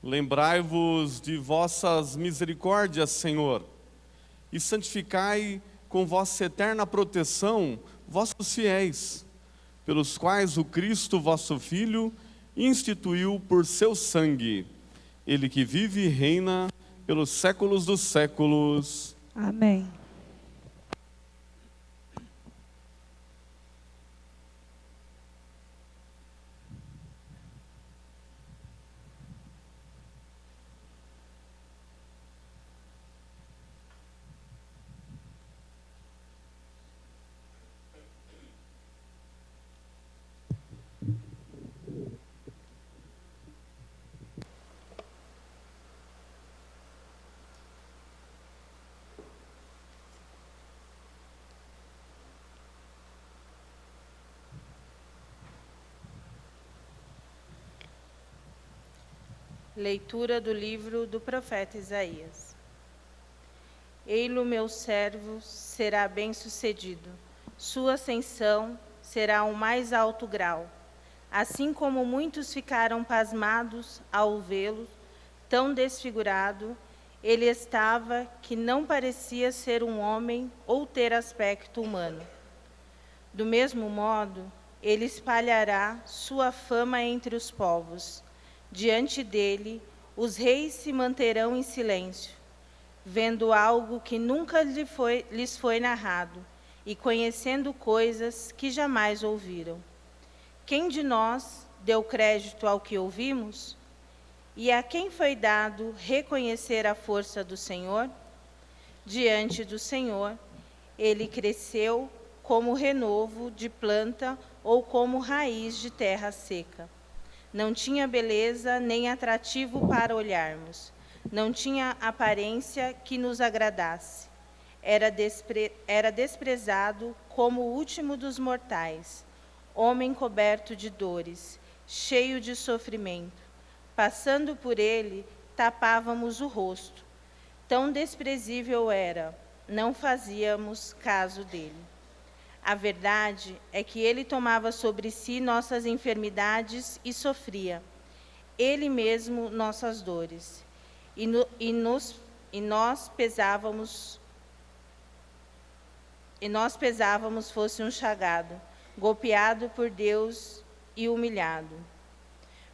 Lembrai-vos de vossas misericórdias, Senhor, e santificai com vossa eterna proteção vossos fiéis, pelos quais o Cristo, vosso Filho, instituiu por seu sangue. Ele que vive e reina pelos séculos dos séculos. Amém. Leitura do livro do profeta Isaías. Ei-lo, meu servo, será bem-sucedido. Sua ascensão será o mais alto grau. Assim como muitos ficaram pasmados ao vê-lo, tão desfigurado, ele estava que não parecia ser um homem ou ter aspecto humano. Do mesmo modo, ele espalhará sua fama entre os povos. Diante dele, os reis se manterão em silêncio, vendo algo que nunca lhes foi narrado e conhecendo coisas que jamais ouviram. Quem de nós deu crédito ao que ouvimos? E a quem foi dado reconhecer a força do Senhor? Diante do Senhor, ele cresceu como renovo de planta ou como raiz de terra seca. Não tinha beleza nem atrativo para olharmos. Não tinha aparência que nos agradasse. Era desprezado como o último dos mortais, homem coberto de dores, cheio de sofrimento. Passando por ele, tapávamos o rosto. Tão desprezível era, não fazíamos caso dele. A verdade é que ele tomava sobre si nossas enfermidades e sofria, ele mesmo nossas dores. E nós pesávamos fosse um chagado, golpeado por Deus e humilhado.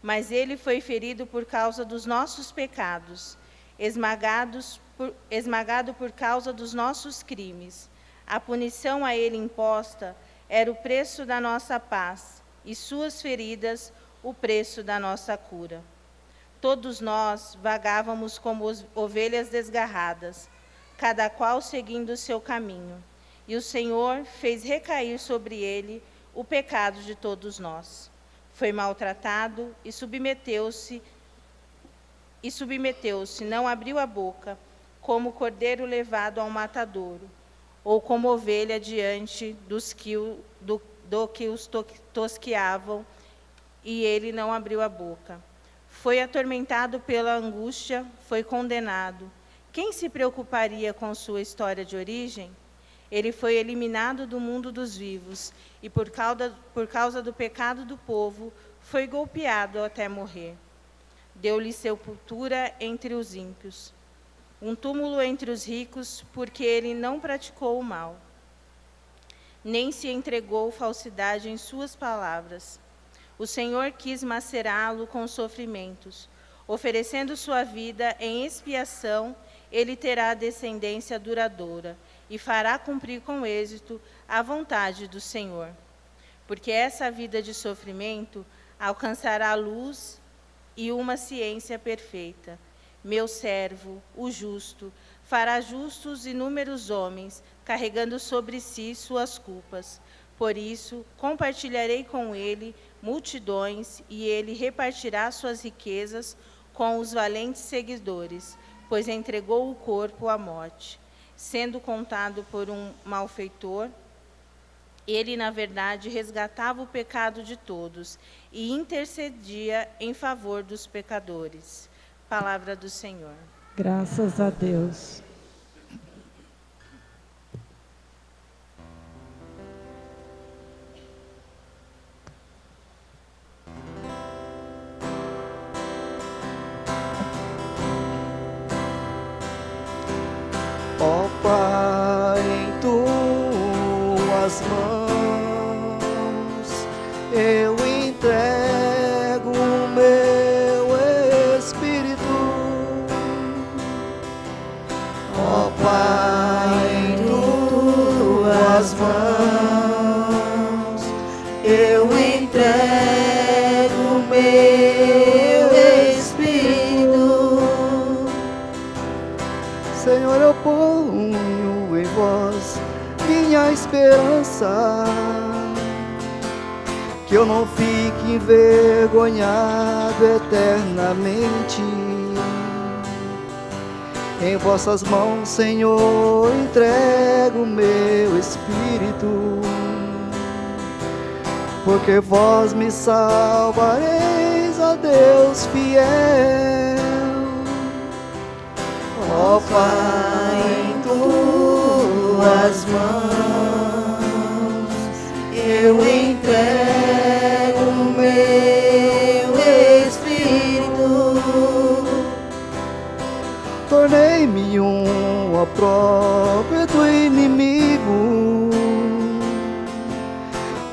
Mas ele foi ferido por causa dos nossos pecados, esmagado por causa dos nossos crimes. A punição a ele imposta era o preço da nossa paz, e suas feridas o preço da nossa cura. Todos nós vagávamos como ovelhas desgarradas, cada qual seguindo o seu caminho, e o Senhor fez recair sobre ele o pecado de todos nós. Foi maltratado e submeteu-se, não abriu a boca, como cordeiro levado ao matadouro, ou como ovelha diante do que os tosqueavam, e ele não abriu a boca. Foi atormentado pela angústia, foi condenado. Quem se preocuparia com sua história de origem? Ele foi eliminado do mundo dos vivos, e por causa do pecado do povo, foi golpeado até morrer. Deu-lhe sepultura entre os ímpios, um túmulo entre os ricos, porque ele não praticou o mal, nem se entregou falsidade em suas palavras. O Senhor quis macerá-lo com sofrimentos. Oferecendo sua vida em expiação, ele terá descendência duradoura e fará cumprir com êxito a vontade do Senhor. Porque essa vida de sofrimento alcançará a luz e uma ciência perfeita. Meu servo, o justo, fará justos inúmeros homens, carregando sobre si suas culpas. Por isso, compartilharei com ele multidões, e ele repartirá suas riquezas com os valentes seguidores, pois entregou o corpo à morte. Sendo contado por um malfeitor, ele, na verdade, resgatava o pecado de todos e intercedia em favor dos pecadores. Palavra do Senhor. Graças a Deus. tuas mãos eu entrego o meu espírito. Ó Pai, em tuas mãos eu entrego o meu espírito. Senhor, eu ponho em vós minha esperança, que eu não fique envergonhado eternamente. Em vossas mãos, Senhor, entrego o meu espírito, porque vós me salvareis, ó Deus fiel. Ó Pai, em tuas mãos eu entrego o meu espírito. Tornei-me um opróbrio do inimigo,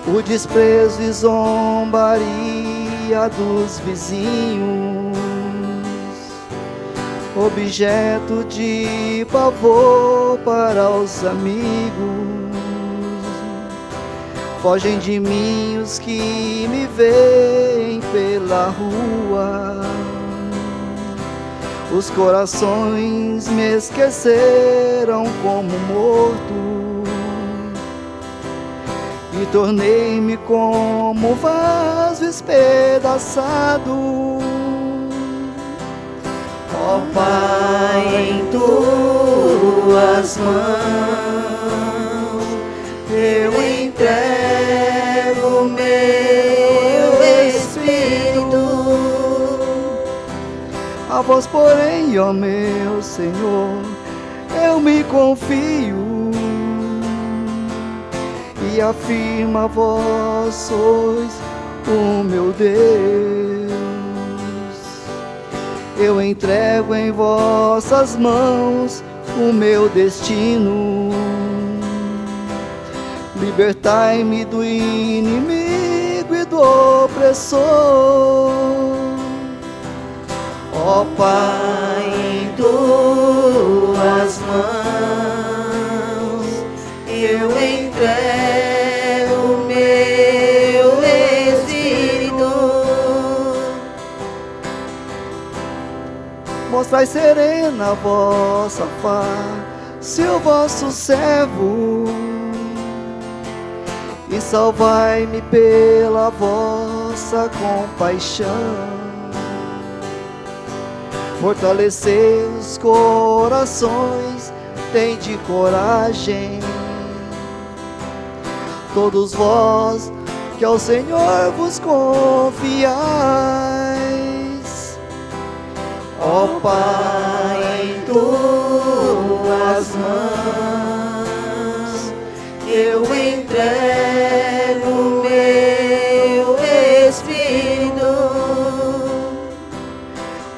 o desprezo e zombaria dos vizinhos, objeto de pavor para os amigos. Fogem de mim os que me veem pela rua. Os corações me esqueceram como morto, e tornei-me como vaso espedaçado. Ó Pai, em tuas mãos eu entrego o meu espírito. A vós, porém, ó meu Senhor, eu me confio, e afirma vós sois o meu Deus. Eu entrego em vossas mãos o meu destino. Libertai-me do inimigo e do opressor. Ó Pai, em tuas mãos eu entrego o meu espírito. Mostrai serena a vossa face, o vosso servo, e salvai-me pela vossa compaixão. Fortalecei os corações, tende coragem, todos vós que ao Senhor vos confiais. Ó Pai, em tuas mãos eu entrego o meu espírito.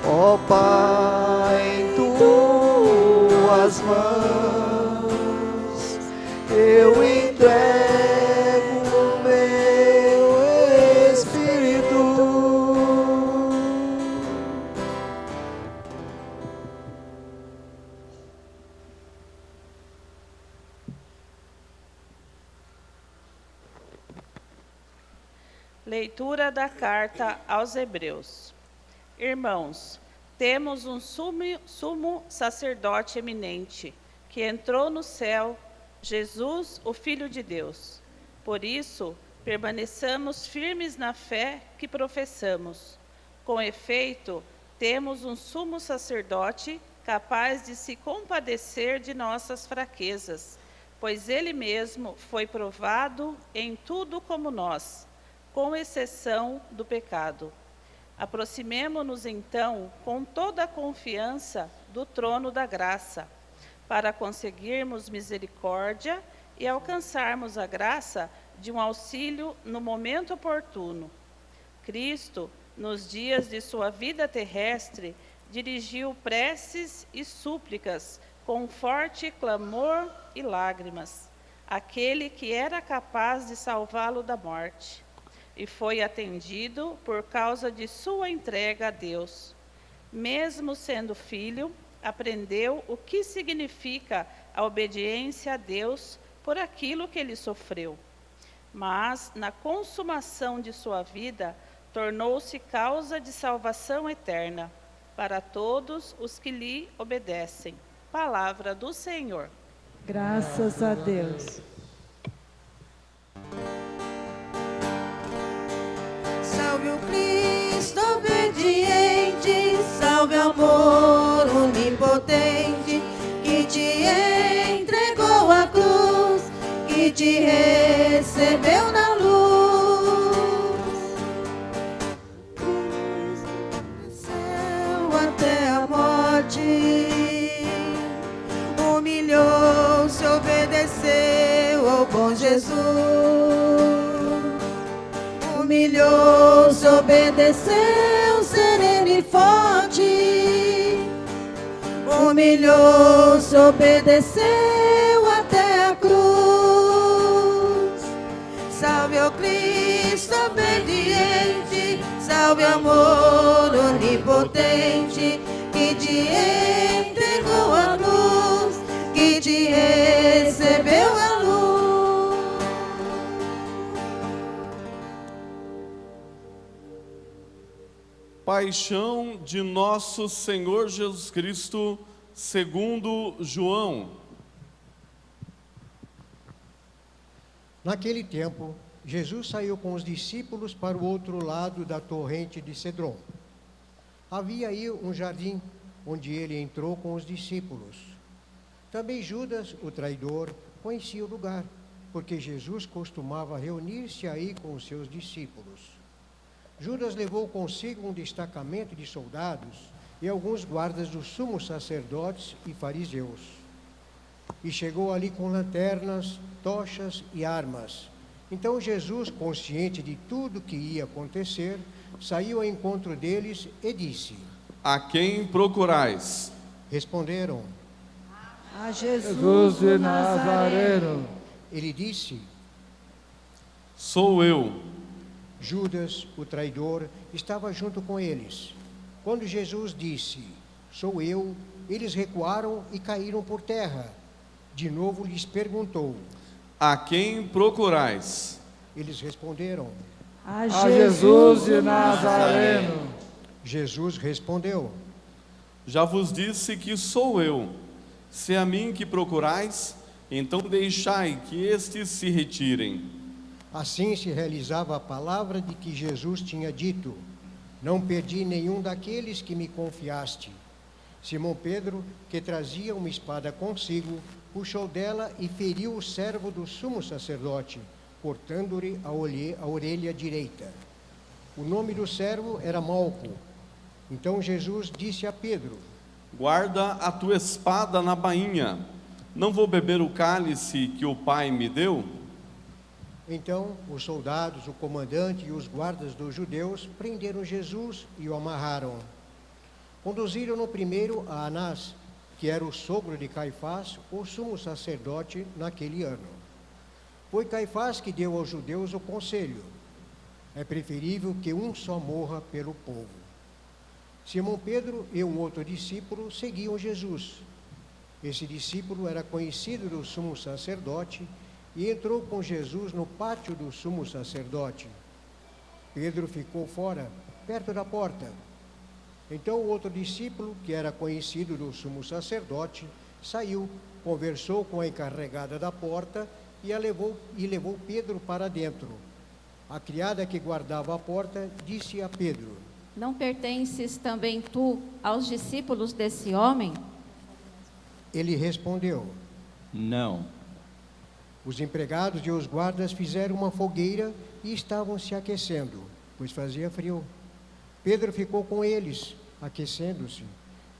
Ó Pai, em tuas mãos eu entrego o meu espírito. Leitura da carta aos Hebreus. Irmãos, temos um sumo sacerdote eminente, que entrou no céu, Jesus, o Filho de Deus. Por isso, permaneçamos firmes na fé que professamos. Com efeito, temos um sumo sacerdote capaz de se compadecer de nossas fraquezas, pois ele mesmo foi provado em tudo como nós, com exceção do pecado. Aproximemo-nos, então, com toda a confiança do trono da graça, para conseguirmos misericórdia e alcançarmos a graça de um auxílio no momento oportuno. Cristo, nos dias de sua vida terrestre, dirigiu preces e súplicas com forte clamor e lágrimas. aquele que era capaz de salvá-lo da morte, e foi atendido por causa de sua entrega a Deus. Mesmo sendo filho, aprendeu o que significa a obediência a Deus por aquilo que ele sofreu. Mas, na consumação de sua vida, tornou-se causa de salvação eterna para todos os que lhe obedecem. Palavra do Senhor. Graças a Deus. Salve o Cristo obediente, salve o amor onipotente, que te entregou a cruz, que te recebeu na luz. Desceu até a morte, humilhou-se, obedeceu ao bom Jesus. Humilhou-se, obedeceu, sereno e forte. Humilhou-se, obedeceu até a cruz. Salve o Cristo obediente, salve amor onipotente, que te entregou a luz, que te recebeu a luz. Paixão de nosso Senhor Jesus Cristo, segundo João. Naquele tempo, Jesus saiu com os discípulos para o outro lado da torrente de Cedron. Havia aí um jardim, onde ele entrou com os discípulos. Também Judas, o traidor, conhecia o lugar, porque Jesus costumava reunir-se aí com os seus discípulos. Judas levou consigo um destacamento de soldados e alguns guardas dos sumos sacerdotes e fariseus. E chegou ali com lanternas, tochas e armas. Então Jesus, consciente de tudo que ia acontecer, saiu ao encontro deles e disse: A quem procurais? Responderam: A Jesus de Nazareno. Ele disse: Sou eu. Judas, o traidor, estava junto com eles. Quando Jesus disse: Sou eu, eles recuaram e caíram por terra. De novo lhes perguntou: A quem procurais? Eles responderam: A Jesus de Nazareno. Jesus respondeu: Já vos disse que sou eu. Se é a mim que procurais, então deixai que estes se retirem. Assim se realizava a palavra de que Jesus tinha dito: Não perdi nenhum daqueles que me confiaste. Simão Pedro, que trazia uma espada consigo, puxou dela e feriu o servo do sumo sacerdote, cortando-lhe a orelha direita. O nome do servo era Malco. Então Jesus disse a Pedro: Guarda a tua espada na bainha. Não vou beber o cálice que o Pai me deu? Então os soldados, o comandante e os guardas dos judeus prenderam Jesus e o amarraram. Conduziram-no primeiro a Anás, que era o sogro de Caifás, o sumo sacerdote naquele ano. Foi Caifás que deu aos judeus o conselho: é preferível que um só morra pelo povo. Simão Pedro e um outro discípulo seguiam Jesus. Esse discípulo era conhecido do sumo sacerdote e entrou com Jesus no pátio do sumo sacerdote. Pedro ficou fora, perto da porta. Então o outro discípulo, que era conhecido do sumo sacerdote, saiu, conversou com a encarregada da porta e levou Pedro para dentro. A criada que guardava a porta disse a Pedro: Não pertences também tu aos discípulos desse homem? Ele respondeu: Não. Os empregados e os guardas fizeram uma fogueira e estavam se aquecendo, pois fazia frio. Pedro ficou com eles, aquecendo-se.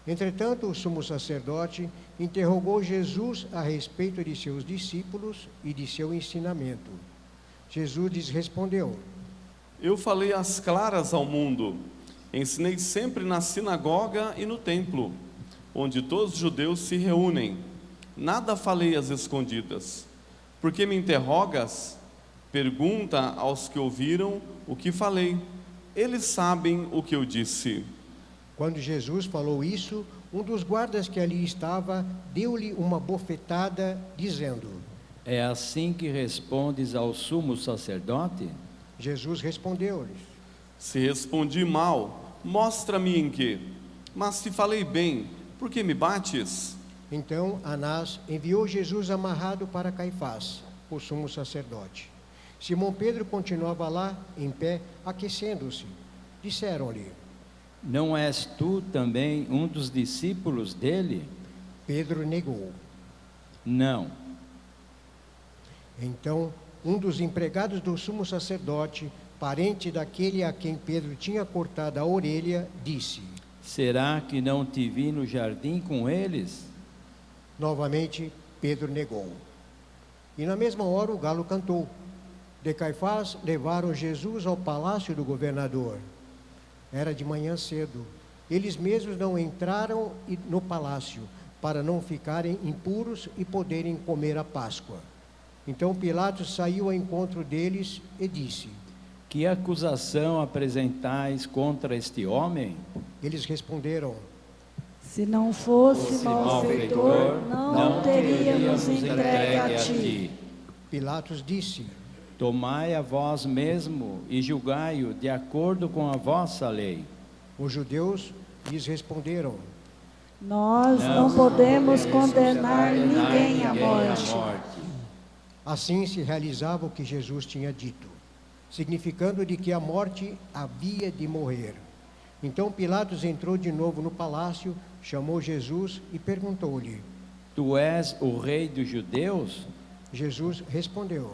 Entretanto, o sumo sacerdote interrogou Jesus a respeito de seus discípulos e de seu ensinamento. Jesus lhes respondeu: Eu falei às claras ao mundo. Ensinei sempre na sinagoga e no templo, onde todos os judeus se reúnem. Nada falei às escondidas. Por que me interrogas? Pergunta aos que ouviram o que falei. Eles sabem o que eu disse. Quando Jesus falou isso, um dos guardas que ali estava deu-lhe uma bofetada, dizendo: É assim que respondes ao sumo sacerdote? Jesus respondeu-lhes: Se respondi mal, mostra-me em quê? Mas se falei bem, por que me bates? Então Anás enviou Jesus amarrado para Caifás, o sumo sacerdote. Simão Pedro continuava lá, em pé, aquecendo-se. Disseram-lhe: Não és tu também um dos discípulos dele? Pedro negou. Não. Então, um dos empregados do sumo sacerdote, parente daquele a quem Pedro tinha cortado a orelha, disse: Será que não te vi no jardim com eles? Novamente, Pedro negou. E na mesma hora o galo cantou. De Caifás levaram Jesus ao palácio do governador. Era de manhã cedo. Eles mesmos não entraram no palácio, para não ficarem impuros e poderem comer a Páscoa. Então Pilatos saiu ao encontro deles e disse: Que acusação apresentais contra este homem? Eles responderam: Se não fosse malfeitor, não teríamos entregue a ti. Pilatos disse: Tomai a vós mesmo e julgai-o de acordo com a vossa lei. Os judeus lhes responderam: Nós não podemos condenar ninguém à morte. Assim se realizava o que Jesus tinha dito, significando de que a morte havia de morrer. Então Pilatos entrou de novo no palácio, chamou Jesus e perguntou-lhe: Tu és o rei dos judeus? Jesus respondeu: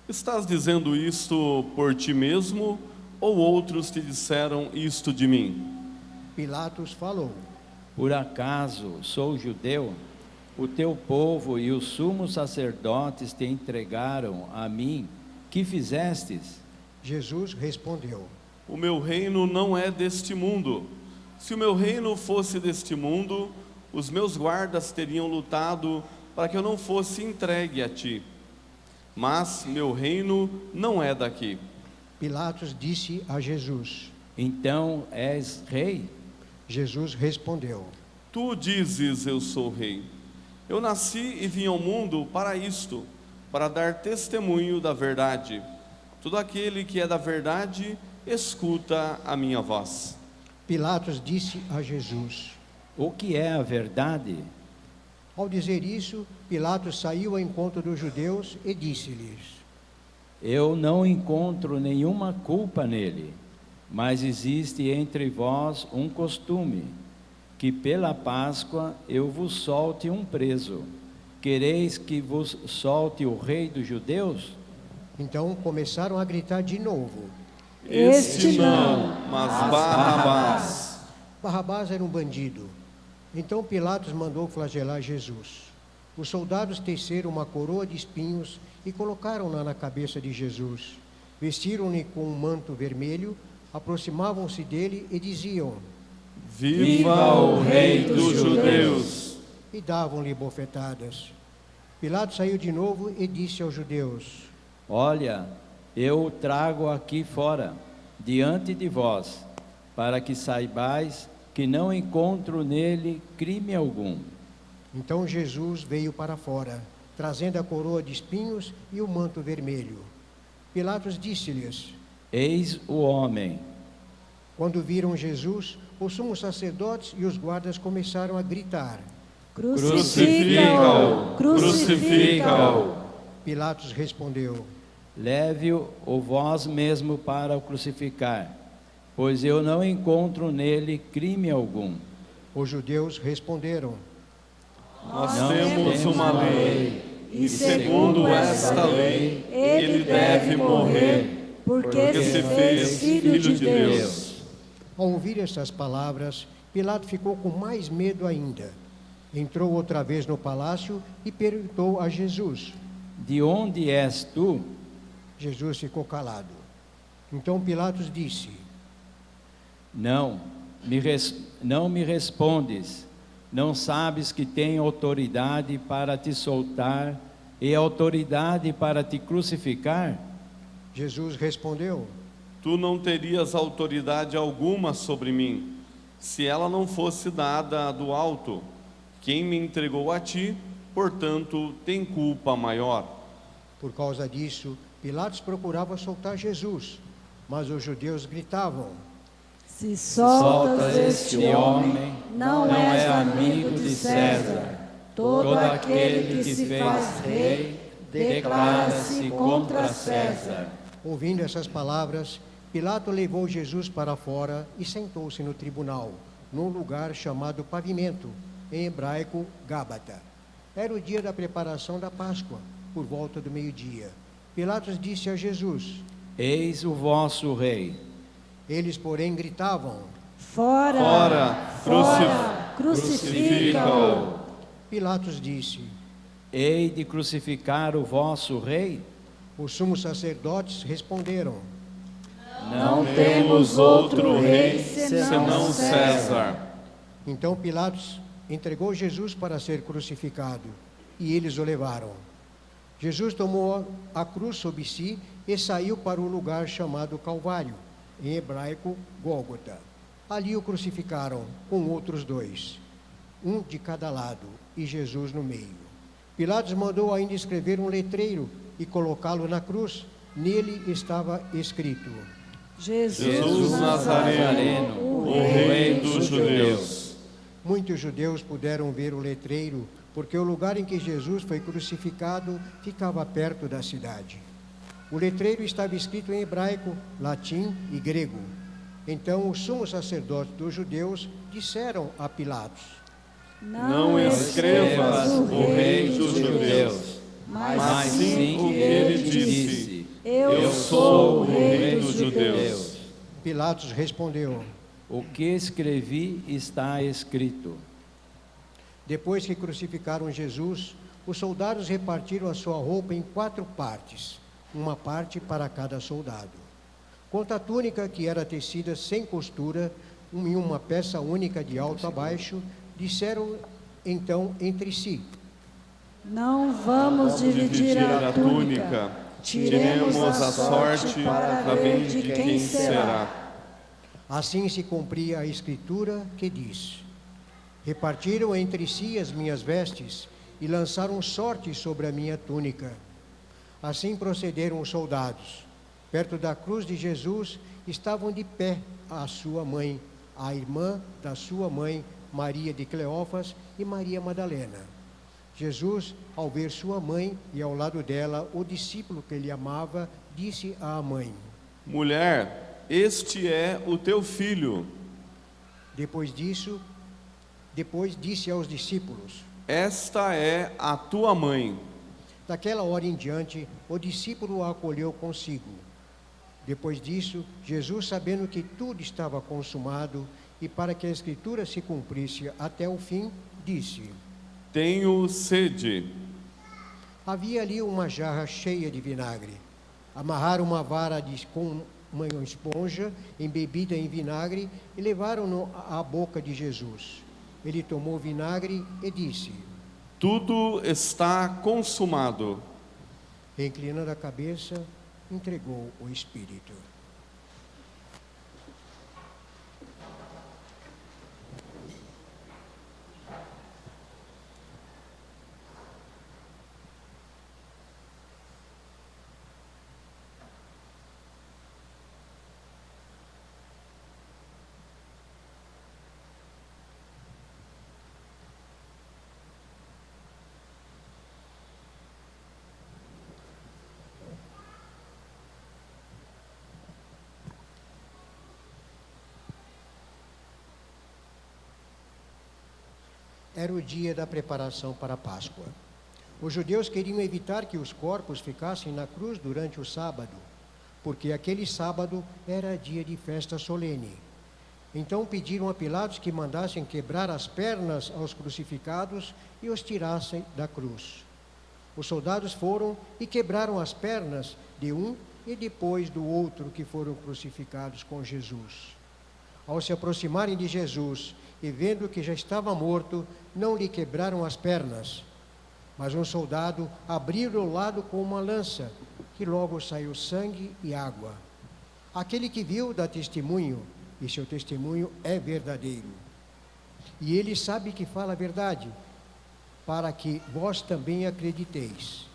Estás dizendo isto por ti mesmo, ou outros te disseram isto de mim? Pilatos falou: Por acaso sou judeu? O teu povo e os sumos sacerdotes te entregaram a mim. Que fizestes? Jesus respondeu: O meu reino não é deste mundo. Se o meu reino fosse deste mundo, os meus guardas teriam lutado para que eu não fosse entregue a ti. Mas meu reino não é daqui. Pilatos disse a Jesus: Então és rei? Jesus respondeu: Tu dizes, eu sou rei. Eu nasci e vim ao mundo para isto, para dar testemunho da verdade. Todo aquele que é da verdade, escuta a minha voz. Pilatos disse a Jesus: O que é a verdade? Ao dizer isso, Pilatos saiu ao encontro dos judeus e disse-lhes: Eu não encontro nenhuma culpa nele, mas existe entre vós um costume, que pela Páscoa eu vos solte um preso. Quereis que vos solte o rei dos judeus? Então começaram a gritar de novo: Este não, mas Barrabás. Barrabás era um bandido. Então Pilatos mandou flagelar Jesus. Os soldados teceram uma coroa de espinhos e colocaram-na na cabeça de Jesus. Vestiram-lhe com um manto vermelho, aproximavam-se dele e diziam: Viva o rei dos judeus! E davam-lhe bofetadas. Pilatos saiu de novo e disse aos judeus: Olha, eu o trago aqui fora, diante de vós, para que saibais que não encontro nele crime algum. Então Jesus veio para fora, trazendo a coroa de espinhos e o manto vermelho. Pilatos disse-lhes: Eis o homem. Quando viram Jesus, os sumos sacerdotes e os guardas começaram a gritar: Crucifica-o! Crucifica-o! Pilatos respondeu: Leve-o vós mesmo para o crucificar, pois eu não encontro nele crime algum. Os judeus responderam: Nós temos uma lei, e segundo esta lei, ele deve morrer, porque se fez filho de Deus. Ao ouvir estas palavras, Pilatos ficou com mais medo ainda. Entrou outra vez no palácio e perguntou a Jesus: De onde és tu? Jesus ficou calado. Então Pilatos disse: Não me respondes. Não sabes que tenho autoridade para te soltar e autoridade para te crucificar? Jesus respondeu: Tu não terias autoridade alguma sobre mim, se ela não fosse dada do alto. Quem me entregou a ti, portanto, tem culpa maior. Por causa disso, Pilatos procurava soltar Jesus, mas os judeus gritavam: Se soltas este homem, não és amigo de César. Todo aquele que se faz rei, declara-se contra César. Ouvindo essas palavras, Pilato levou Jesus para fora e sentou-se no tribunal, num lugar chamado Pavimento, em hebraico, Gábata. Era o dia da preparação da Páscoa, por volta do meio-dia. Pilatos disse a Jesus: Eis o vosso rei. Eles, porém, gritavam: Fora! Crucifica-o! Pilatos disse: Hei de crucificar o vosso rei? Os sumos sacerdotes responderam: Não Temos outro rei senão César. Então Pilatos entregou Jesus para ser crucificado, e eles o levaram. Jesus tomou a cruz sobre si e saiu para o lugar chamado Calvário, em hebraico, Gólgota. Ali o crucificaram com outros dois, um de cada lado, e Jesus no meio. Pilatos mandou ainda escrever um letreiro e colocá-lo na cruz. Nele estava escrito: Jesus Nazareno, o Rei dos Judeus. Muitos judeus puderam ver o letreiro, porque o lugar em que Jesus foi crucificado ficava perto da cidade. O letreiro estava escrito em hebraico, latim e grego. Então os sumos sacerdotes dos judeus disseram a Pilatos: Não escrevas o Rei dos Judeus, mas sim o que ele disse: Eu sou o Rei dos Judeus. Pilatos respondeu: O que escrevi está escrito. Depois que crucificaram Jesus, os soldados repartiram a sua roupa em 4 partes, uma parte para cada soldado. Quanto à túnica, que era tecida sem costura, em uma peça única de alto a baixo, disseram então entre si: Não vamos dividir a túnica. Tiremos a sorte para ver de quem será. Assim se cumpria a escritura que diz: Repartiram entre si as minhas vestes e lançaram sorte sobre a minha túnica. Assim procederam os soldados. Perto da cruz de Jesus estavam de pé a sua mãe, a irmã da sua mãe, Maria de Cleófas, e Maria Madalena. Jesus, ao ver sua mãe e ao lado dela o discípulo que ele amava, disse à mãe: Mulher, este é o teu filho. Depois disse aos discípulos: Esta é a tua mãe. Daquela hora em diante, o discípulo a acolheu consigo. Depois disso, Jesus, sabendo que tudo estava consumado e para que a escritura se cumprisse até o fim, disse: Tenho sede. Havia ali uma jarra cheia de vinagre. Amarraram uma vara com uma esponja embebida em vinagre e levaram-no à boca de Jesus. Ele tomou o vinagre e disse: Tudo está consumado. Inclinando a cabeça, entregou o Espírito. Era o dia da preparação para a Páscoa. Os judeus queriam evitar que os corpos ficassem na cruz durante o sábado, porque aquele sábado era dia de festa solene. Então pediram a Pilatos que mandassem quebrar as pernas aos crucificados e os tirassem da cruz. Os soldados foram e quebraram as pernas de um e depois do outro que foram crucificados com Jesus. Ao se aproximarem de Jesus e vendo que já estava morto, não lhe quebraram as pernas. Mas um soldado abriu-lhe o lado com uma lança, que logo saiu sangue e água. Aquele que viu dá testemunho, e seu testemunho é verdadeiro. E ele sabe que fala a verdade, para que vós também acrediteis.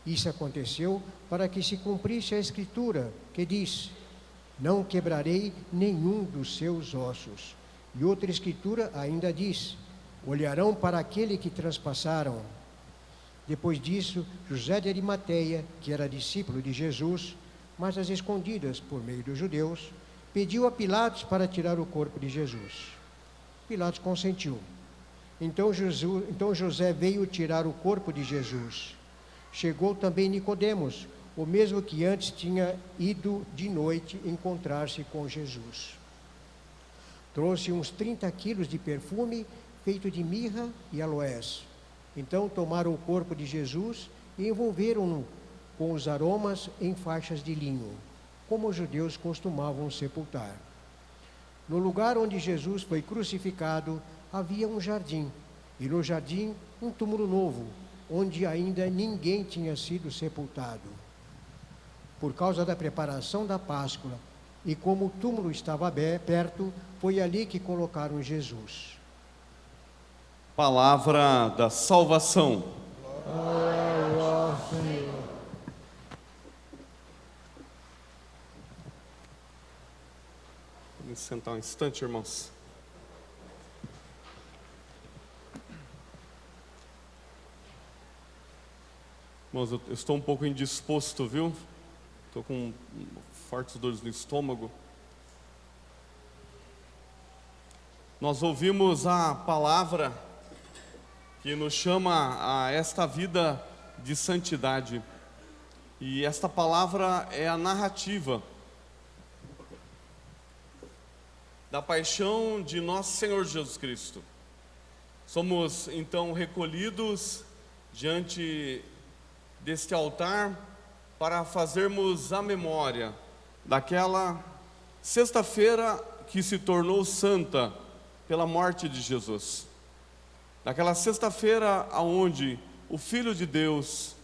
Isso aconteceu para que se cumprisse a Escritura, que diz: não quebrarei nenhum dos seus ossos. E outra Escritura ainda diz: olharão para aquele que transpassaram. Depois disso, José de Arimateia, que era discípulo de Jesus, mas às escondidas por meio dos judeus, pediu a Pilatos para tirar o corpo de Jesus. Pilatos consentiu. Então José veio tirar o corpo de Jesus. Chegou também Nicodemos, o mesmo que antes tinha ido de noite encontrar-se com Jesus. Trouxe uns 30 quilos de perfume feito de mirra e aloés. Então tomaram o corpo de Jesus e envolveram-no com os aromas em faixas de linho, como os judeus costumavam sepultar. No lugar onde Jesus foi crucificado, havia um jardim, e no jardim um túmulo novo, onde ainda ninguém tinha sido sepultado. Por causa da preparação da Páscoa, e como o túmulo estava perto, foi ali que colocaram Jesus. Palavra da salvação. Glória ao Senhor. Vamos sentar um instante, irmãos. Irmãos, eu estou um pouco indisposto, viu? Estou com fortes dores no estômago. Nós ouvimos a palavra que nos chama a esta vida de santidade. E esta palavra é a narrativa da paixão de nosso Senhor Jesus Cristo. Somos então recolhidos diante deste altar para fazermos a memória daquela sexta-feira que se tornou santa pela morte de Jesus. Daquela sexta-feira onde o Filho de Deus,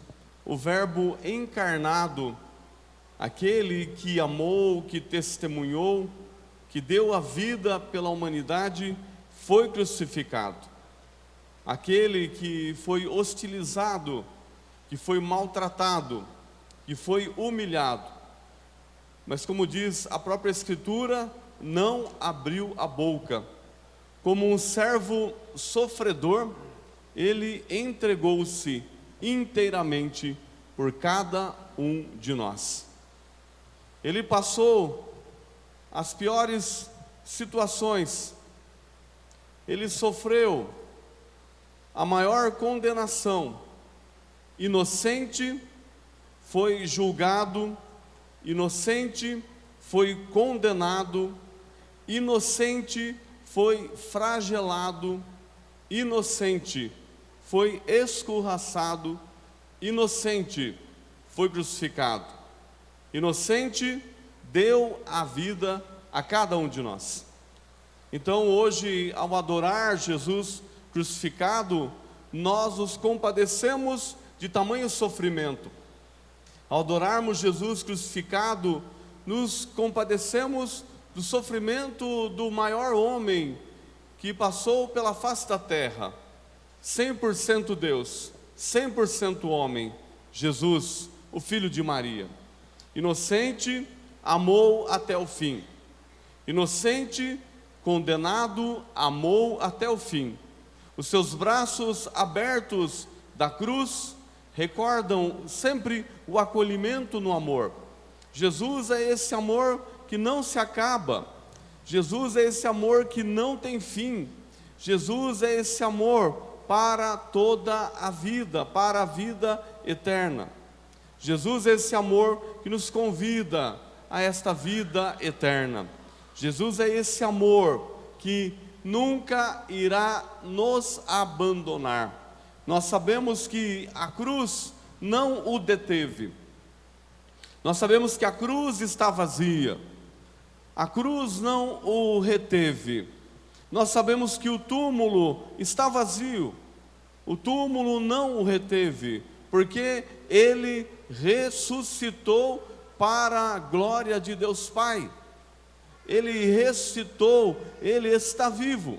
o Verbo encarnado, aquele que amou, que testemunhou, que deu a vida pela humanidade, foi crucificado. Aquele que foi hostilizado, que foi maltratado, que foi humilhado. Mas como diz a própria Escritura, não abriu a boca. Como um servo sofredor, ele entregou-se inteiramente por cada um de nós. Ele passou as piores situações, ele sofreu a maior condenação. Inocente foi julgado, inocente foi condenado, inocente foi flagelado, inocente foi escorraçado, inocente foi crucificado, inocente deu a vida a cada um de nós. Então hoje, ao adorar Jesus crucificado, nós nos compadecemos de tamanho sofrimento. Ao adorarmos Jesus crucificado, nos compadecemos do sofrimento do maior homem que passou pela face da terra, 100% Deus, 100% homem, Jesus, o Filho de Maria. Inocente, amou até o fim. Inocente, condenado, amou até o fim. Os seus braços abertos da cruz recordam sempre o acolhimento no amor. Jesus é esse amor que não se acaba. Jesus é esse amor que não tem fim. Jesus é esse amor para toda a vida, para a vida eterna. Jesus é esse amor que nos convida a esta vida eterna. Jesus é esse amor que nunca irá nos abandonar. Nós sabemos que a cruz não o deteve. Nós sabemos que a cruz está vazia. A cruz não o reteve. Nós sabemos que o túmulo está vazio. O túmulo não o reteve, porque ele ressuscitou para a glória de Deus Pai. Ele ressuscitou, ele está vivo.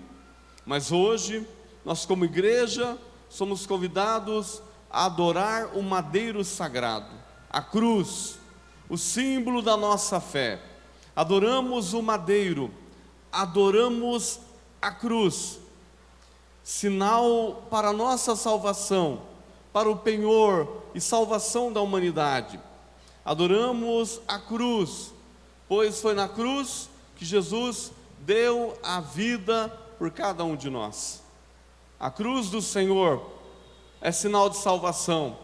Mas hoje, nós como igreja, somos convidados a adorar o madeiro sagrado, a cruz, o símbolo da nossa fé. Adoramos o madeiro, adoramos a cruz, sinal para a nossa salvação, para o penhor e salvação da humanidade. Adoramos a cruz, pois foi na cruz que Jesus deu a vida por cada um de nós. A cruz do Senhor é sinal de salvação.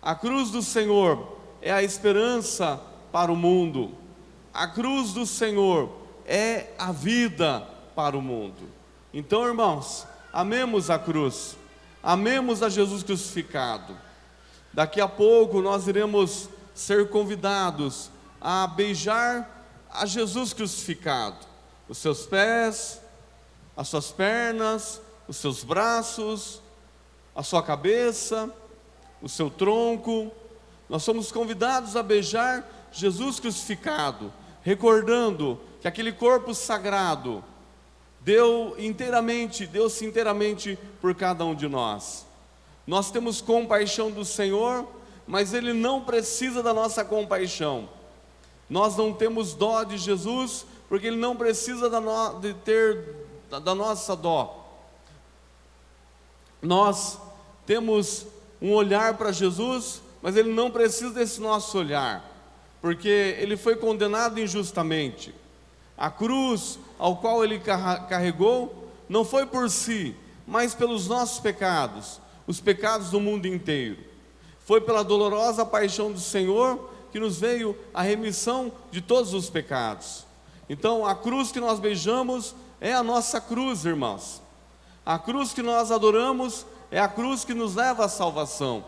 A cruz do Senhor é a esperança para o mundo. A cruz do Senhor é a vida para o mundo. Então, irmãos, amemos a cruz, amemos a Jesus crucificado. Daqui a pouco nós iremos ser convidados a beijar a Jesus crucificado, os seus pés, as suas pernas, os seus braços, a sua cabeça, o seu tronco. Nós somos convidados a beijar Jesus crucificado, recordando que aquele corpo sagrado deu-se inteiramente por cada um de nós. Nós temos compaixão do Senhor, mas Ele não precisa da nossa compaixão. Nós não temos dó de Jesus, porque Ele não precisa da nossa dó. Nós temos um olhar para Jesus, mas Ele não precisa desse nosso olhar, porque Ele foi condenado injustamente. A cruz ao qual Ele carregou não foi por si, mas pelos nossos pecados, os pecados do mundo inteiro. Foi pela dolorosa paixão do Senhor que nos veio a remissão de todos os pecados. Então a cruz que nós beijamos é a nossa cruz, irmãos. A cruz que nós adoramos é a cruz que nos leva à salvação.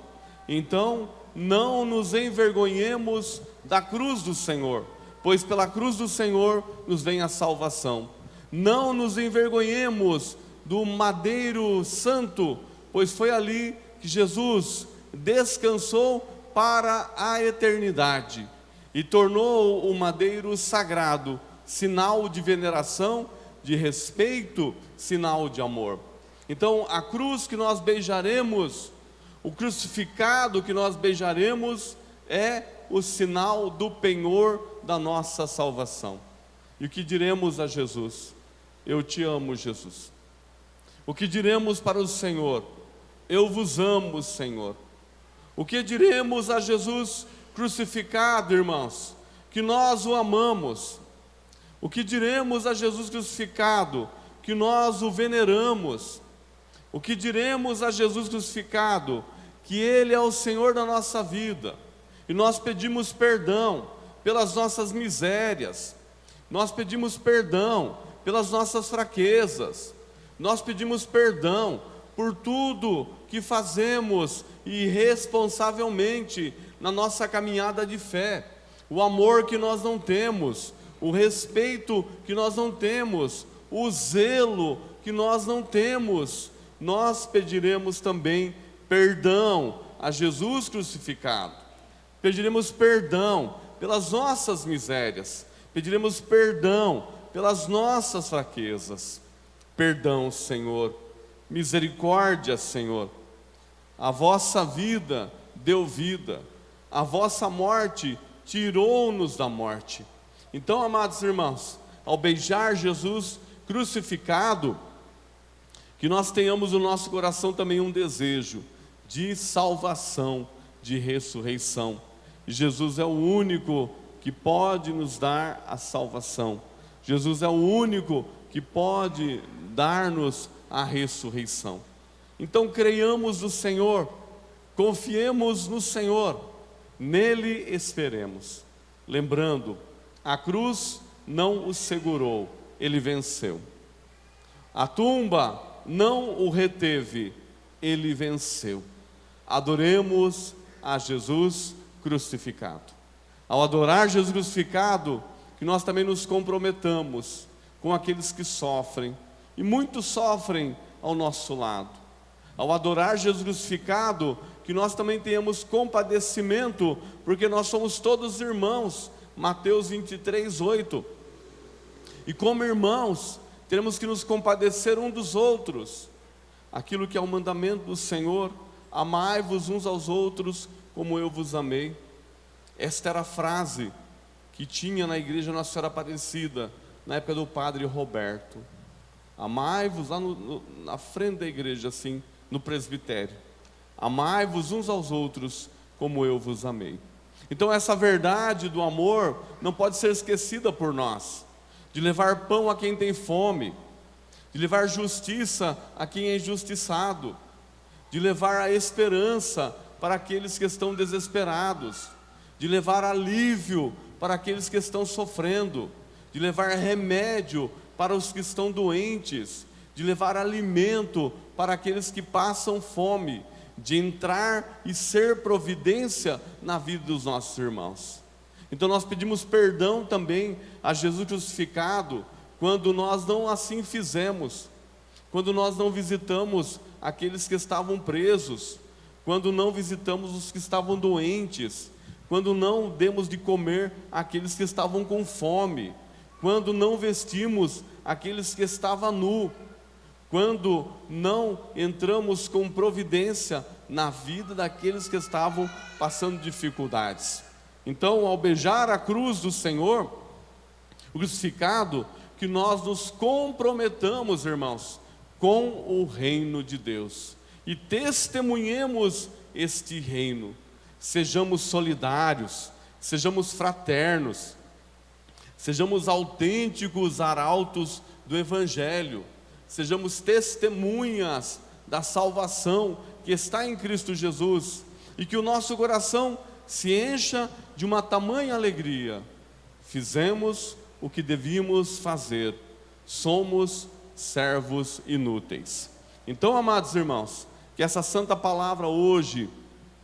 Então não nos envergonhemos da cruz do Senhor, pois pela cruz do Senhor nos vem a salvação. Não nos envergonhemos do madeiro santo, pois foi ali que Jesus descansou para a eternidade e tornou o madeiro sagrado, sinal de veneração, de respeito, sinal de amor. Então a cruz que nós beijaremos, o crucificado que nós beijaremos, é o sinal do penhor da nossa salvação. E o que diremos a Jesus? Eu te amo, Jesus. O que diremos para o Senhor? Eu vos amo, Senhor. O que diremos a Jesus crucificado, irmãos? Que nós o amamos. O que diremos a Jesus crucificado? Que nós o veneramos. O que diremos a Jesus crucificado? Que Ele é o Senhor da nossa vida. E nós pedimos perdão pelas nossas misérias. Nós pedimos perdão pelas nossas fraquezas. Nós pedimos perdão por tudo que fazemos irresponsavelmente na nossa caminhada de fé. O amor que nós não temos, o respeito que nós não temos, o zelo que nós não temos. Nós pediremos também perdão a Jesus crucificado. Pediremos perdão pelas nossas misérias. Pediremos perdão pelas nossas fraquezas. Perdão, Senhor. Misericórdia, Senhor. A vossa vida deu vida. A vossa morte tirou-nos da morte. Então, amados irmãos, ao beijar Jesus crucificado, que nós tenhamos no nosso coração também um desejo de salvação, de ressurreição. E Jesus é o único que pode nos dar a salvação. Jesus é o único que pode dar-nos a ressurreição. Então creiamos no Senhor, confiemos no Senhor, nele esperemos. Lembrando, a cruz não o segurou, ele venceu. A tumba não o reteve, ele venceu. Adoremos a Jesus crucificado. Ao adorar Jesus crucificado, que nós também nos comprometamos com aqueles que sofrem, e muitos sofrem ao nosso lado. Ao adorar Jesus crucificado, que nós também tenhamos compadecimento, porque nós somos todos irmãos. Mateus 23:8. E como irmãos, temos que nos compadecer um dos outros. Aquilo que é o mandamento do Senhor: amai-vos uns aos outros como eu vos amei. Esta era a frase que tinha na igreja Nossa Senhora Aparecida, na época do padre Roberto. Amai-vos, lá na frente da igreja, assim, no presbitério. Amai-vos uns aos outros como eu vos amei. Então essa verdade do amor não pode ser esquecida por nós. De levar pão a quem tem fome, de levar justiça a quem é injustiçado, de levar a esperança para aqueles que estão desesperados, de levar alívio para aqueles que estão sofrendo, de levar remédio para os que estão doentes, de levar alimento para aqueles que passam fome, de entrar e ser providência na vida dos nossos irmãos. Então nós pedimos perdão também a Jesus crucificado, quando nós não assim fizemos, quando nós não visitamos aqueles que estavam presos, quando não visitamos os que estavam doentes, quando não demos de comer àqueles que estavam com fome, quando não vestimos aqueles que estavam nus, quando não entramos com providência na vida daqueles que estavam passando dificuldades. Então, ao beijar a cruz do Senhor, o crucificado, que nós nos comprometamos, irmãos, com o reino de Deus e testemunhemos este reino. Sejamos solidários, sejamos fraternos, sejamos autênticos arautos do Evangelho, sejamos testemunhas da salvação que está em Cristo Jesus, e que o nosso coração se encha de uma tamanha alegria. Fizemos o que devíamos fazer, somos servos inúteis. Então, amados irmãos, que essa santa palavra hoje,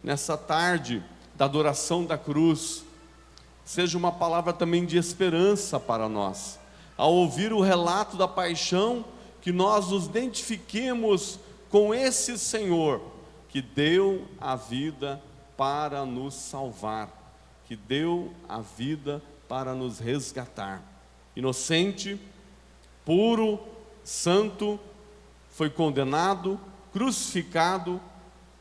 nessa tarde da adoração da cruz, seja uma palavra também de esperança para nós. Ao ouvir o relato da paixão, que nós nos identifiquemos com esse Senhor, que deu a vida para nos salvar, que deu a vida para nos resgatar. Inocente, puro, santo, foi condenado, crucificado,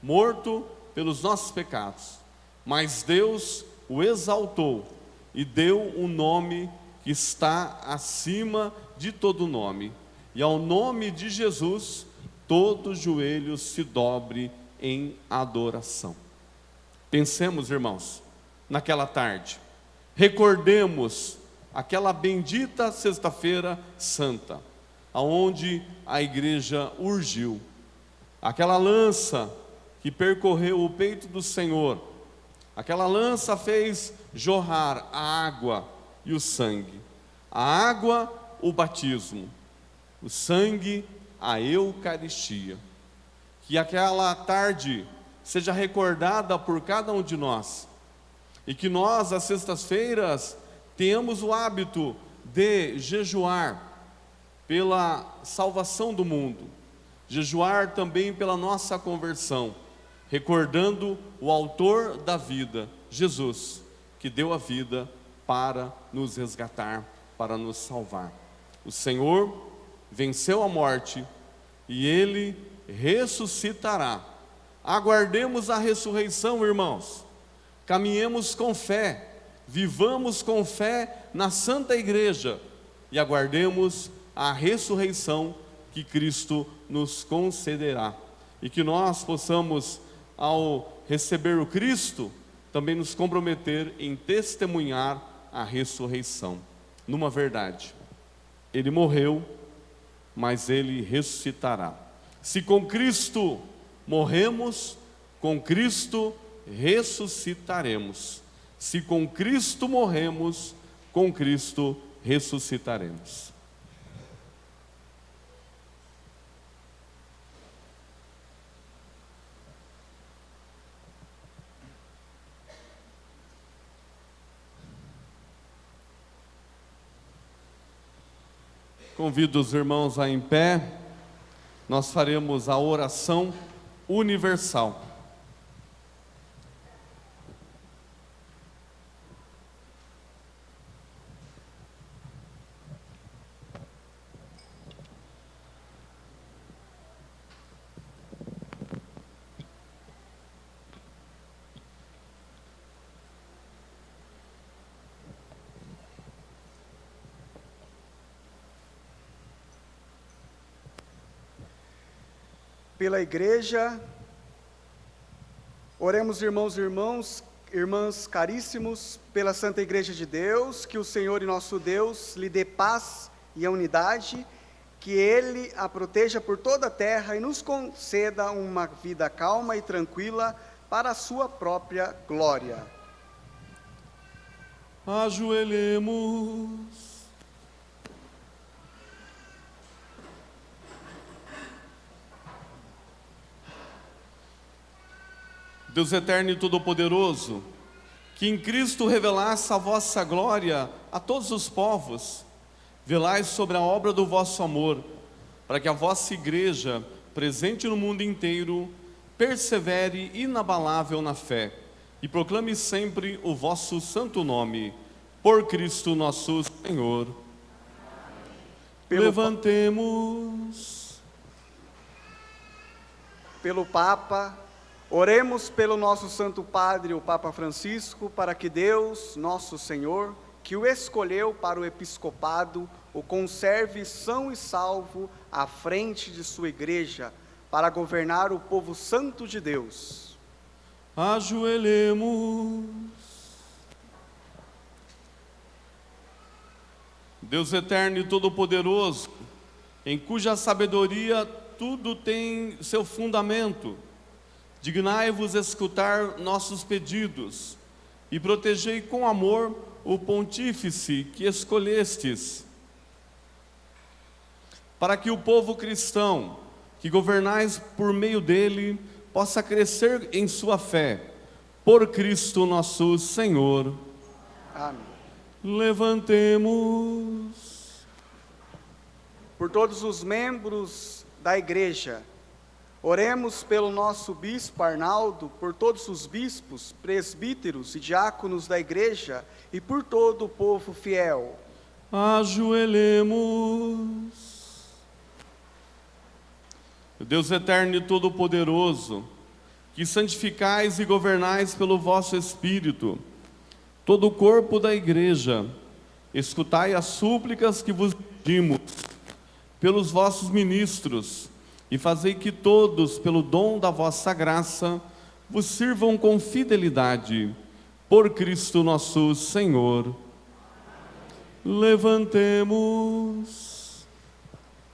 morto pelos nossos pecados, mas Deus o exaltou e deu um nome que está acima de todo nome, e ao nome de Jesus todo joelho se dobre em adoração. Pensemos, irmãos, naquela tarde, recordemos aquela bendita sexta-feira santa, aonde a igreja urgiu, aquela lança que percorreu o peito do Senhor, aquela lança fez jorrar a água e o sangue, a água, o batismo, o sangue, a Eucaristia. Que aquela tarde seja recordada por cada um de nós, e que nós, às sextas-feiras, tenhamos o hábito de jejuar pela salvação do mundo, jejuar também pela nossa conversão, recordando o autor da vida, Jesus, que deu a vida para nos resgatar, para nos salvar. O Senhor venceu a morte e Ele ressuscitará. Aguardemos a ressurreição, irmãos. Caminhemos com fé, vivamos com fé na Santa Igreja e aguardemos a ressurreição que Cristo nos concederá. E que nós possamos, ao receber o Cristo, também nos comprometer em testemunhar a ressurreição. Numa verdade, Ele morreu, mas Ele ressuscitará. Se com Cristo morremos, com Cristo ressuscitaremos. Se com Cristo morremos, com Cristo ressuscitaremos. Convido os irmãos a em pé, nós faremos a oração universal. Pela igreja, oremos, irmãos e irmãs caríssimos, pela Santa Igreja de Deus, que o Senhor e nosso Deus lhe dê paz e a unidade, que Ele a proteja por toda a terra e nos conceda uma vida calma e tranquila para a sua própria glória. Ajoelhemos. Deus eterno e todo-poderoso, que em Cristo revelasse a vossa glória a todos os povos, velai sobre a obra do vosso amor, para que a vossa igreja, presente no mundo inteiro, persevere inabalável na fé e proclame sempre o vosso santo nome, por Cristo nosso Senhor. Levantemos. Pelo Papa, oremos pelo nosso Santo Padre, o Papa Francisco, para que Deus, nosso Senhor, que o escolheu para o episcopado, o conserve são e salvo à frente de sua igreja, para governar o povo santo de Deus. Ajoelhemos. Deus eterno e todo-poderoso, em cuja sabedoria tudo tem seu fundamento, dignai-vos escutar nossos pedidos e protegei com amor o pontífice que escolhestes, para que o povo cristão, que governais por meio dele, possa crescer em sua fé, por Cristo nosso Senhor. Amém. Levantemos. Por todos os membros da igreja, oremos pelo nosso bispo Arnaldo, por todos os bispos, presbíteros e diáconos da igreja e por todo o povo fiel. Ajoelhemos. Deus eterno e todo-poderoso, que santificais e governais pelo vosso Espírito todo o corpo da igreja, escutai as súplicas que vos pedimos pelos vossos ministros, e fazei que todos, pelo dom da vossa graça, vos sirvam com fidelidade, por Cristo nosso Senhor. Levantemos.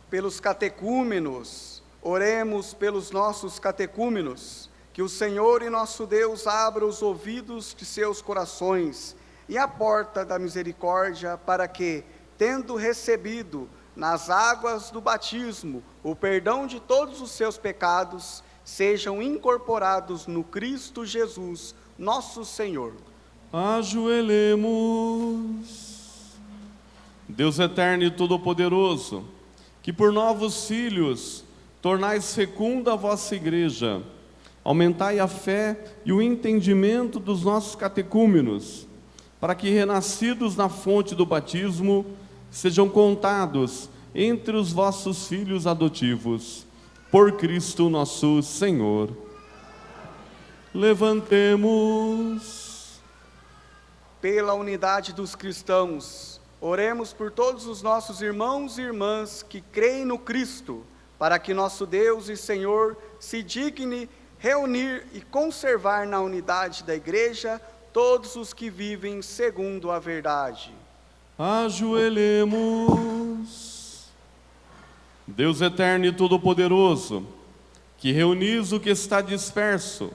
Pelos catecúmenos, oremos pelos nossos catecúmenos, que o Senhor e nosso Deus abra os ouvidos de seus corações e a porta da misericórdia, para que, tendo recebido nas águas do batismo o perdão de todos os seus pecados, sejam incorporados no Cristo Jesus, nosso Senhor. Ajoelhemos. Deus eterno e todo-poderoso, que por novos filhos tornais fecunda a vossa igreja, aumentai a fé e o entendimento dos nossos catecúmenos, para que, renascidos na fonte do batismo, sejam contados entre os vossos filhos adotivos, por Cristo nosso Senhor. Levantemos. Pela unidade dos cristãos, oremos por todos os nossos irmãos e irmãs que creem no Cristo, para que nosso Deus e Senhor se digne reunir e conservar na unidade da igreja todos os que vivem segundo a verdade. Ajoelhemos. Deus eterno e todo-poderoso, que reunis o que está disperso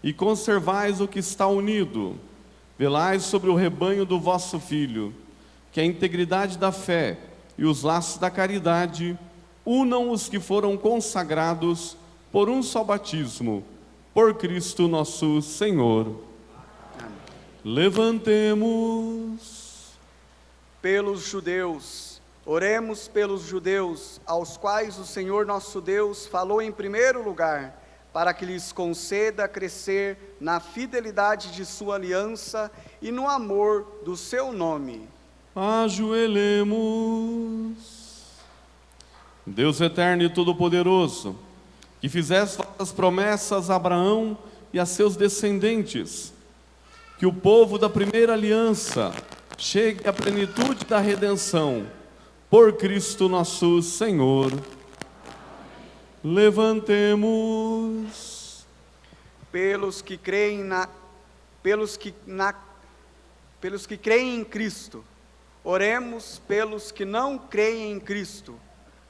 e conservais o que está unido, velai sobre o rebanho do vosso Filho, que a integridade da fé e os laços da caridade unam os que foram consagrados por um só batismo, por Cristo nosso Senhor. Amém. Levantemos. Pelos judeus, oremos pelos judeus, aos quais o Senhor nosso Deus falou em primeiro lugar, para que lhes conceda crescer na fidelidade de sua aliança e no amor do seu nome. Ajoelhemos. Deus eterno e todo-poderoso, que fizeste as promessas a Abraão e a seus descendentes, que o povo da primeira aliança chegue à plenitude da redenção, por Cristo nosso Senhor. Levantemos. Pelos que creem em Cristo, oremos pelos que não creem em Cristo,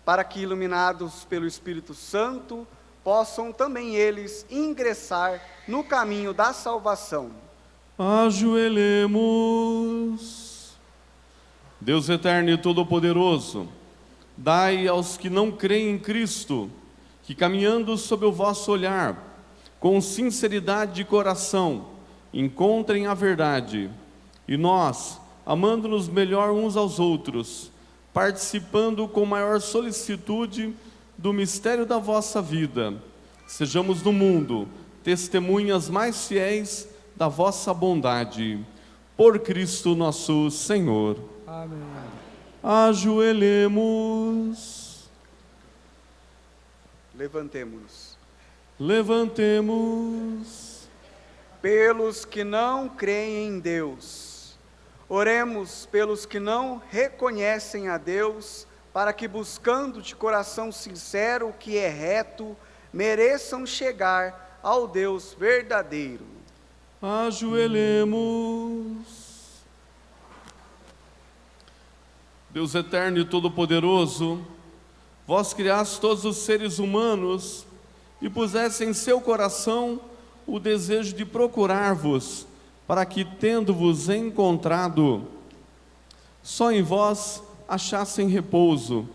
para que, iluminados pelo Espírito Santo, possam também eles ingressar no caminho da salvação. Ajoelhemos. Deus eterno e todo-poderoso, dai aos que não creem em Cristo, que caminhando sob o vosso olhar, com sinceridade de coração, encontrem a verdade, e nós, amando-nos melhor uns aos outros, participando com maior solicitude do mistério da vossa vida, sejamos no mundo testemunhas mais fiéis da vossa bondade, por Cristo nosso Senhor. Amém. Ajoelhemos. Levantemo-nos. Levantemos. Pelos que não creem em Deus, oremos pelos que não reconhecem a Deus, para que, buscando de coração sincero o que é reto, mereçam chegar ao Deus verdadeiro. Ajoelhemos. Deus eterno e todo-poderoso, vós criaste todos os seres humanos e puseste em seu coração o desejo de procurar-vos, para que, tendo-vos encontrado, só em vós achassem repouso.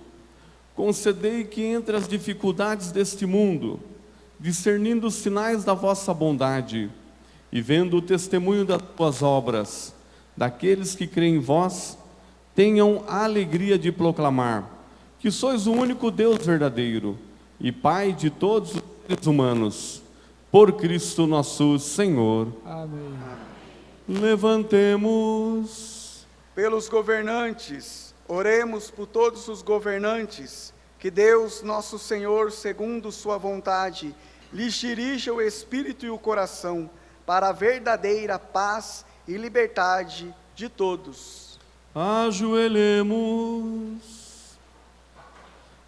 Concedei que entre as dificuldades deste mundo, discernindo os sinais da vossa bondade e vendo o testemunho das tuas obras, daqueles que creem em vós, tenham a alegria de proclamar que sois o único Deus verdadeiro e Pai de todos os seres humanos, por Cristo nosso Senhor. Amém. Levantemos. Pelos governantes, oremos por todos os governantes, que Deus nosso Senhor, segundo sua vontade, lhes dirija o espírito e o coração para a verdadeira paz e liberdade de todos. Ajoelhemos.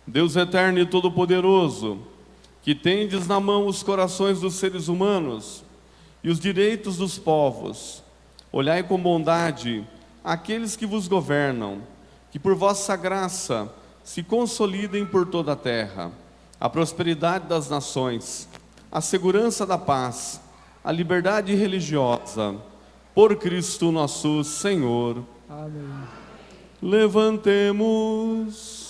Deus eterno e todo-poderoso, que tendes na mão os corações dos seres humanos e os direitos dos povos, olhai com bondade aqueles que vos governam, que por vossa graça se consolidem por toda a terra, a prosperidade das nações, a segurança da paz, a liberdade religiosa, por Cristo nosso Senhor. Amém. Levantemos.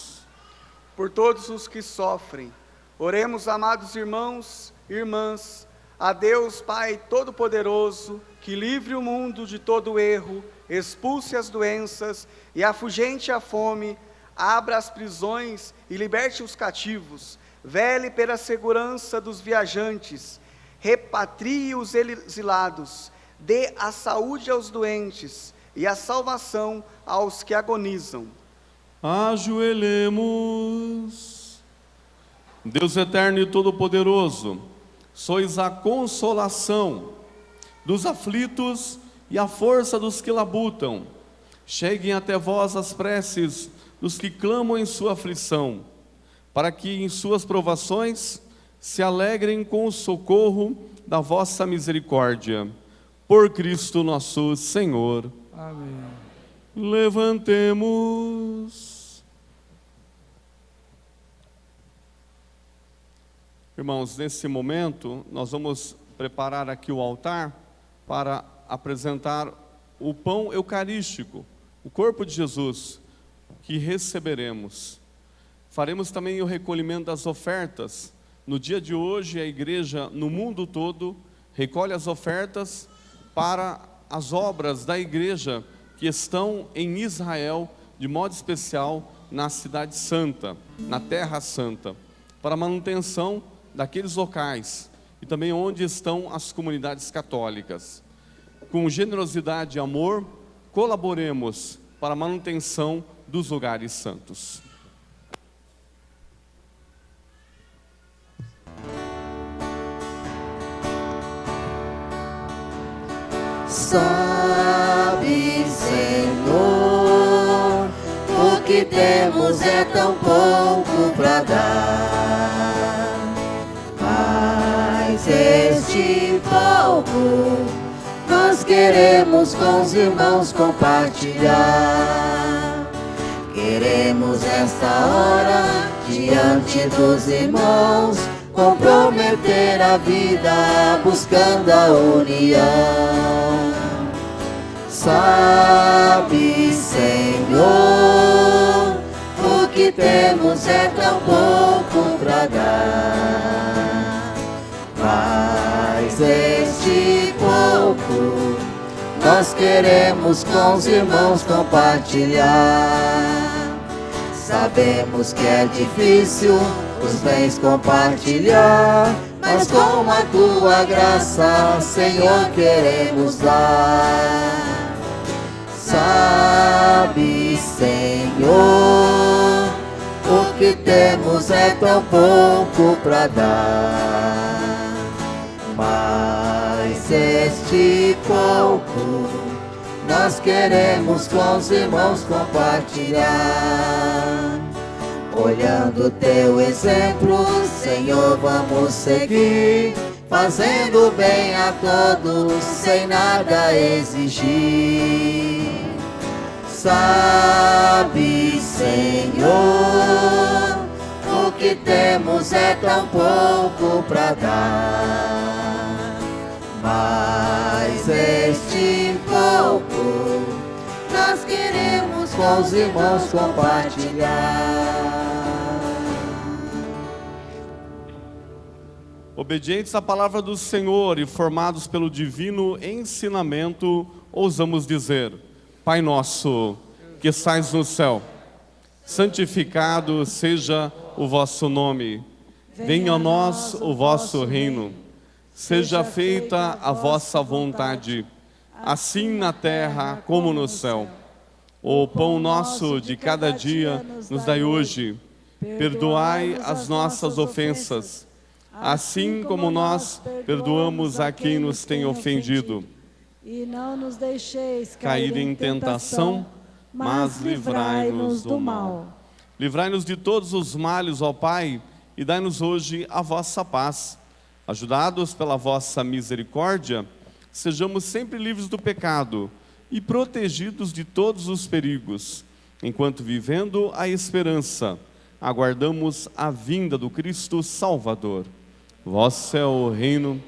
Por todos os que sofrem, oremos, amados irmãos e irmãs, a Deus Pai Todo-Poderoso, que livre o mundo de todo erro, expulse as doenças e afugente a fome, abra as prisões e liberte os cativos, vele pela segurança dos viajantes, repatrie os exilados, dê a saúde aos doentes e a salvação aos que agonizam. Ajoelhemos. Deus eterno e todo-poderoso, sois a consolação dos aflitos e a força dos que labutam. Cheguem até vós as preces dos que clamam em sua aflição, para que em suas provações se alegrem com o socorro da vossa misericórdia. Por Cristo nosso Senhor. Amém. Levantemos. Irmãos, nesse momento, nós vamos preparar aqui o altar para apresentar o pão eucarístico, o corpo de Jesus, que receberemos. Faremos também o recolhimento das ofertas. No dia de hoje, a igreja no mundo todo recolhe as ofertas para as obras da igreja que estão em Israel, de modo especial na Cidade Santa, na Terra Santa, para a manutenção daqueles locais e também onde estão as comunidades católicas. Com generosidade e amor, colaboremos para a manutenção dos lugares santos. Sabe, Senhor, o que temos é tão pouco para dar, mas este pouco nós queremos com os irmãos compartilhar. Queremos esta hora diante dos irmãos comprometer a vida buscando a união. Sabe, Senhor, o que temos é tão pouco para dar, mas este pouco nós queremos com os irmãos compartilhar. Sabemos que é difícil os bens compartilhar, mas com a tua graça, Senhor, queremos dar. Sabe, Senhor, o que temos é tão pouco para dar, mas este pouco nós queremos com os irmãos compartilhar. Olhando teu exemplo, Senhor, vamos seguir, fazendo bem a todos, sem nada exigir. Sabe, Senhor, o que temos é tão pouco para dar, mas este pouco nós queremos com os irmãos compartilhar. Obedientes à palavra do Senhor e formados pelo divino ensinamento, ousamos dizer: Pai nosso, que estais no céu, santificado seja o vosso nome. Venha a nós o vosso reino. Seja feita a vossa vontade, assim na terra como no céu. O pão nosso de cada dia nos dai hoje. Perdoai as nossas ofensas, assim como nós perdoamos a quem nos tem ofendido. E não nos deixeis cair em tentação, mas livrai-nos do mal. Livrai-nos de todos os males, ó Pai, e dai-nos hoje a vossa paz. Ajudados pela vossa misericórdia, sejamos sempre livres do pecado e protegidos de todos os perigos, enquanto vivendo a esperança, aguardamos a vinda do Cristo Salvador. Vosso é o reino.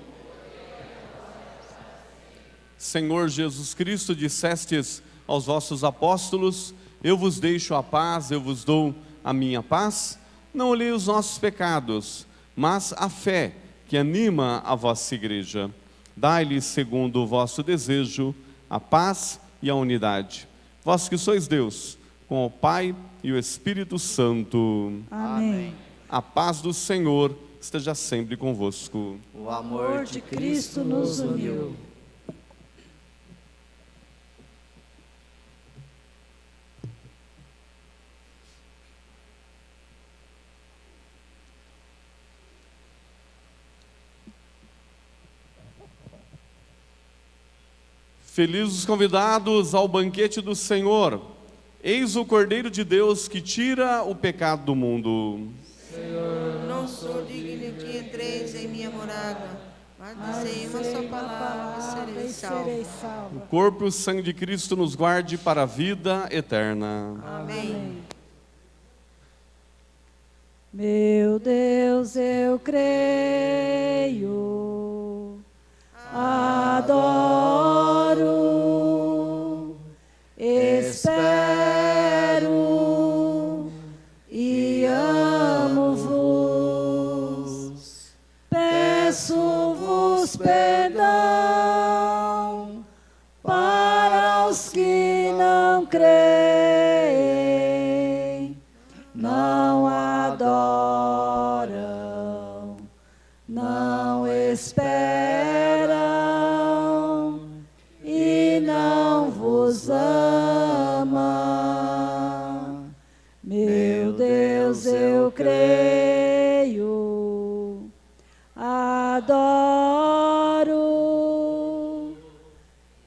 Senhor Jesus Cristo, dissestes aos vossos apóstolos: eu vos deixo a paz, eu vos dou a minha paz. Não olhei os nossos pecados, mas a fé que anima a vossa igreja. Dai-lhes, segundo o vosso desejo, a paz e a unidade. Vós que sois Deus, com o Pai e o Espírito Santo. Amém. A paz do Senhor esteja sempre convosco. O amor de Cristo nos uniu. Felizes os convidados ao banquete do Senhor. Eis o Cordeiro de Deus que tira o pecado do mundo. Senhor, não sou digno que entreis em minha morada, mas dizei uma só palavra e serei salvo. O corpo e o sangue de Cristo nos guarde para a vida eterna. Amém. Meu Deus, eu creio, adoro, espero e amo-vos. Peço-vos perdão para os que não creem, não adoram, não esperam que não vos ama. Meu Deus, eu creio, adoro,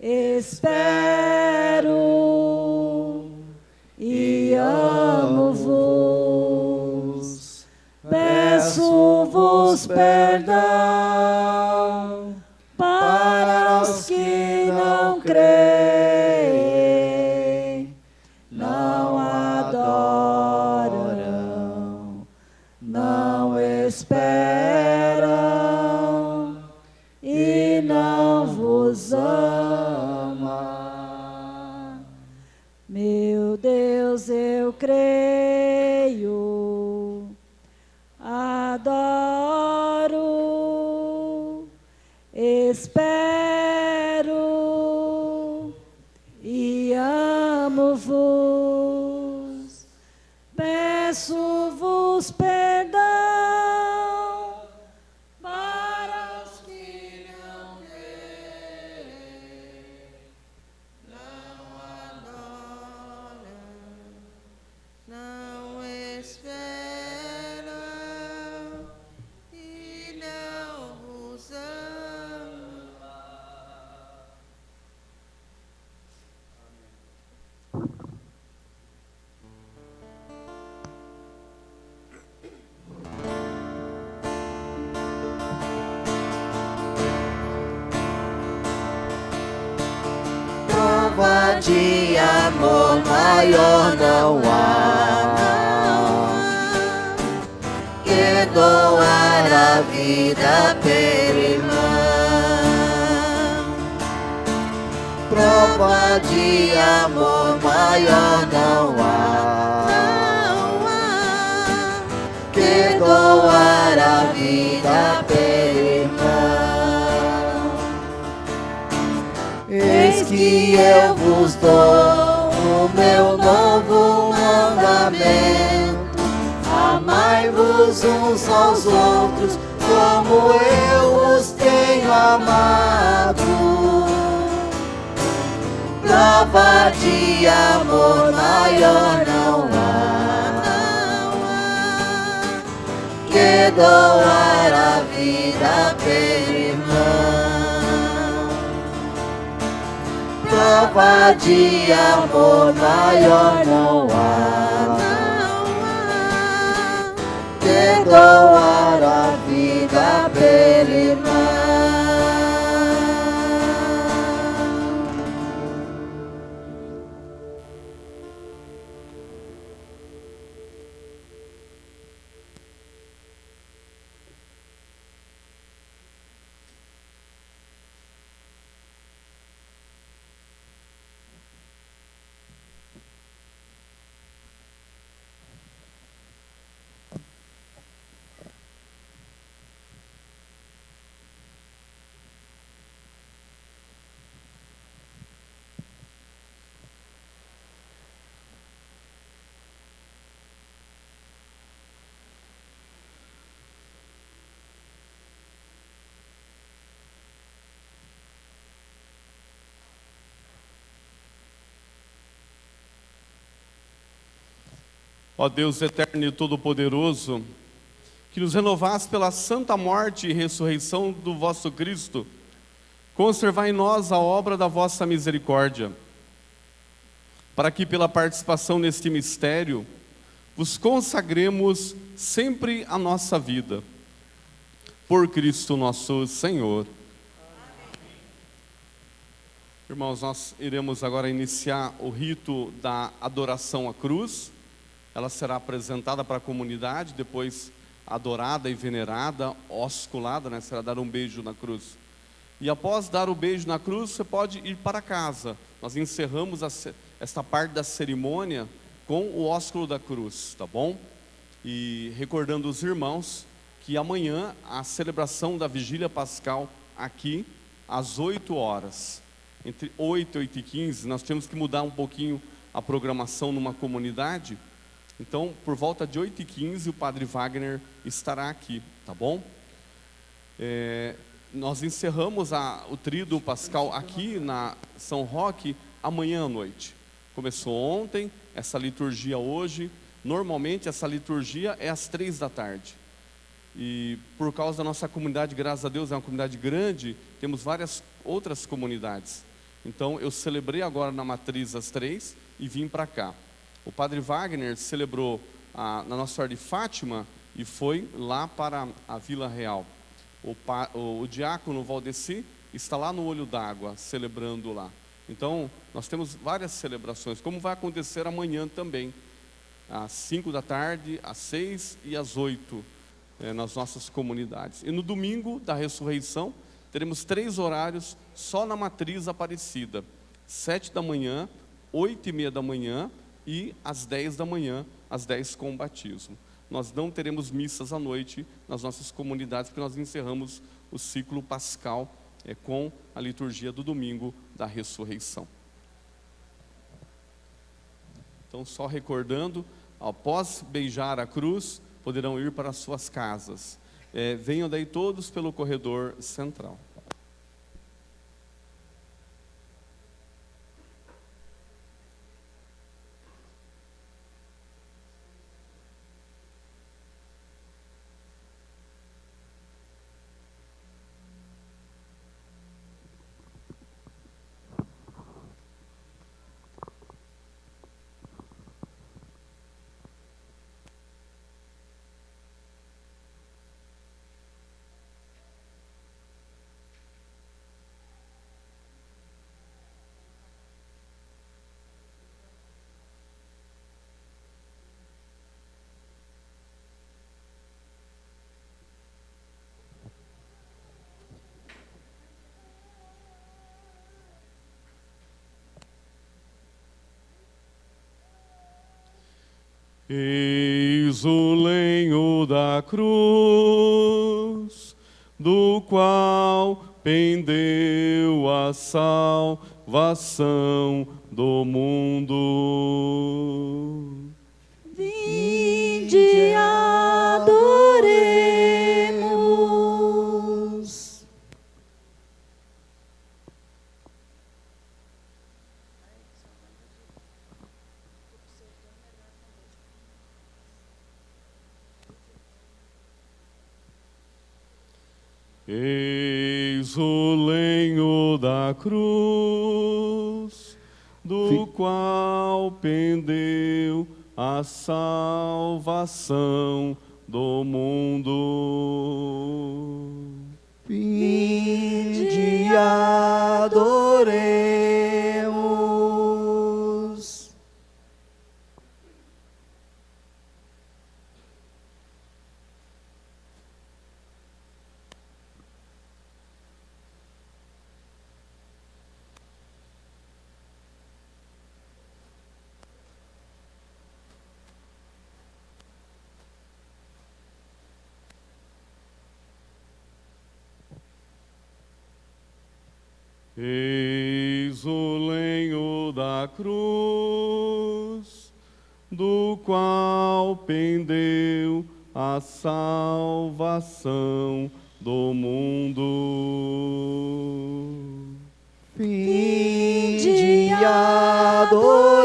espero e amo-vos. Peço-vos perdão para os que não creem, não adoram, não esperam e não vos ama. Meu Deus, eu creio, adoro, espero e amo-vos. Peço-vos perdão para os que não creem, não adoram, não esperam e não vos amam. Prova de amor maior não há que doar a vida pelo irmão. Prova de amor maior não há que doar a vida pelo irmão. Eis que eu vos dou o meu novo mandamento: amai-vos uns aos outros como eu os tenho amado. Prova de amor maior não há que doar a vida pelo irmão. Prova de amor maior não há que doar a vida pelo irmão. Ó Deus eterno e todo-poderoso, que nos renovaste pela santa morte e ressurreição do vosso Cristo, conservai em nós a obra da vossa misericórdia, para que pela participação neste mistério vos consagremos sempre a nossa vida. Por Cristo nosso Senhor. Irmãos, nós iremos agora iniciar o rito da adoração à cruz. Ela será apresentada para a comunidade, depois adorada e venerada, osculada, né? Será dar um beijo na cruz. E após dar o beijo na cruz, você pode ir para casa. Nós encerramos esta parte da cerimônia com o ósculo da cruz, tá bom? E recordando os irmãos que amanhã a celebração da Vigília Pascal aqui, às 8 horas. Entre 8 e 8h15, nós temos que mudar um pouquinho a programação numa comunidade. Então, por volta de 8h15, o Padre Wagner estará aqui, tá bom? nós encerramos o tríduo pascal aqui na São Roque amanhã à noite. Começou ontem, essa liturgia hoje. Normalmente essa liturgia é às 3 da tarde. E por causa da nossa comunidade, graças a Deus, é uma comunidade grande, temos várias outras comunidades. Então eu celebrei agora na Matriz às 3 e vim para cá. O Padre Wagner celebrou na Nossa Senhora de Fátima e foi lá para a Vila Real. O diácono Valdeci está lá no Olho d'Água, celebrando lá. Então, nós temos várias celebrações, como vai acontecer amanhã também, às 5 da tarde, às 6 e às 8, nas nossas comunidades. E no domingo da ressurreição, teremos 3 horários só na Matriz Aparecida: 7 da manhã, 8:30 da manhã e às 10 da manhã, às 10 com o batismo. Nós não teremos missas à noite nas nossas comunidades, porque nós encerramos o ciclo pascal com a liturgia do domingo da ressurreição. Então, só recordando, após beijar a cruz, poderão ir para as suas casas. Venham daí todos pelo corredor central. Eis o lenho da cruz, do qual pendeu a salvação do mundo. Vinde, adoremos. Eis o lenho da cruz, do qual pendeu a salvação do mundo. Vinde, adoremos. Eis o lenho da cruz, do qual pendeu a salvação do mundo. Vinde, adoremos.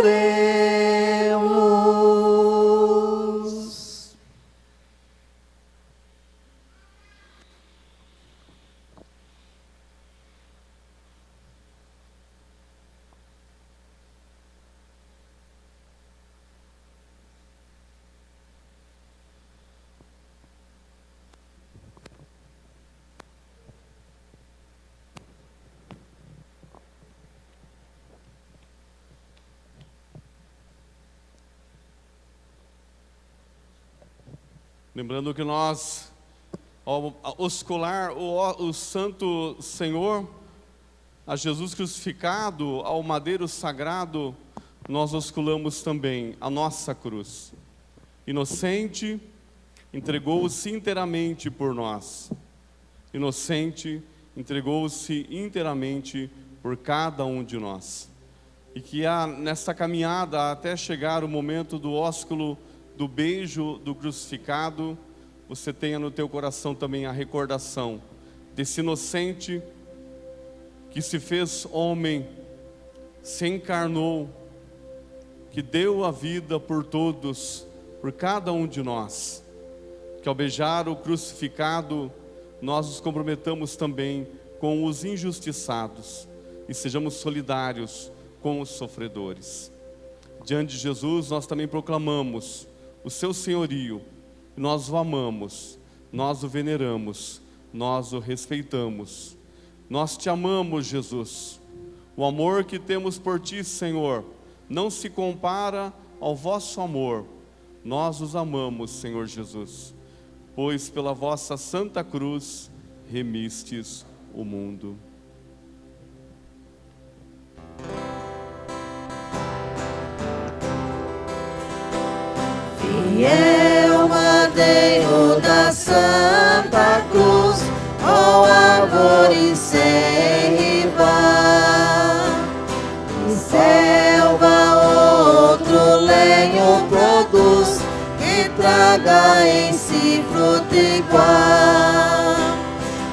Lembrando que nós, ao oscular o Santo Senhor, a Jesus crucificado, ao madeiro sagrado, nós osculamos também a nossa cruz. Inocente, entregou-se inteiramente por nós. Inocente, entregou-se inteiramente por cada um de nós. E que nesta caminhada até chegar o momento do ósculo, do beijo do crucificado, você tenha no teu coração também a recordação desse inocente que se fez homem, se encarnou, que deu a vida por todos, por cada um de nós. Que ao beijar o crucificado, nós nos comprometamos também com os injustiçados e sejamos solidários com os sofredores. Diante de Jesus, nós também proclamamos o seu senhorio. Nós o amamos, nós o veneramos, nós o respeitamos. Nós te amamos, Jesus. O amor que temos por ti, Senhor, não se compara ao vosso amor. Nós os amamos, Senhor Jesus, pois pela vossa santa cruz remistes o mundo. Fiel madeiro da Santa Cruz, ó árvore sem rival, que selva outro lenho produz, que traga em si fruto igual.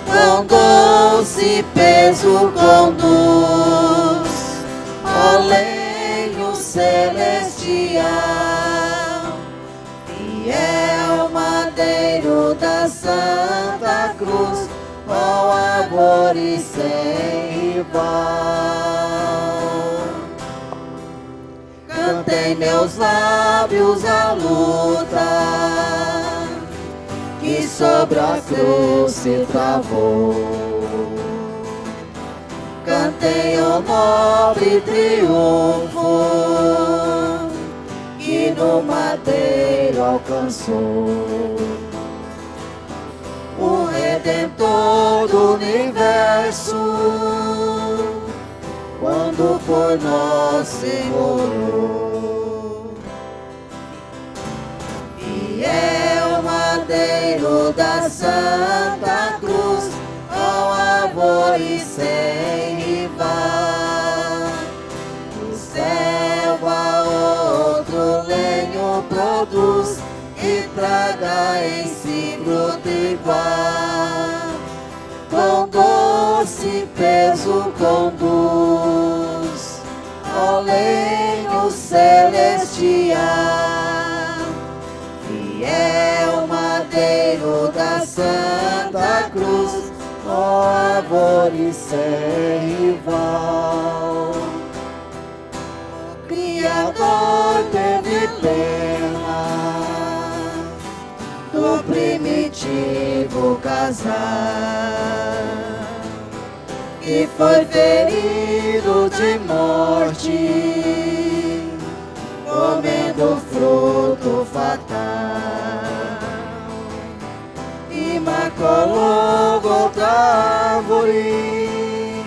Quão doce peso conduz, ó lenho celestial. Fiel madeiro da Santa Cruz, ó árvore sem rival. Cantem meus lábios a luta que sobre a cruz se travou. Cantem o nobre triunfo que no madeiro alcançou. O Redentor do universo, quando por nós se morou. Fiel madeiro da Santa Cruz, ó árvore sem rival, que selva outro lenho produz, e traga em si fruto igual. Com doce peso conduz, ó lenho celestial. Fiel madeiro da Santa Cruz, ó árvore sem rival. O Criador teve pena do primitivo casal, que foi ferido de morte, comendo fruto fatal, e marcou outra árvore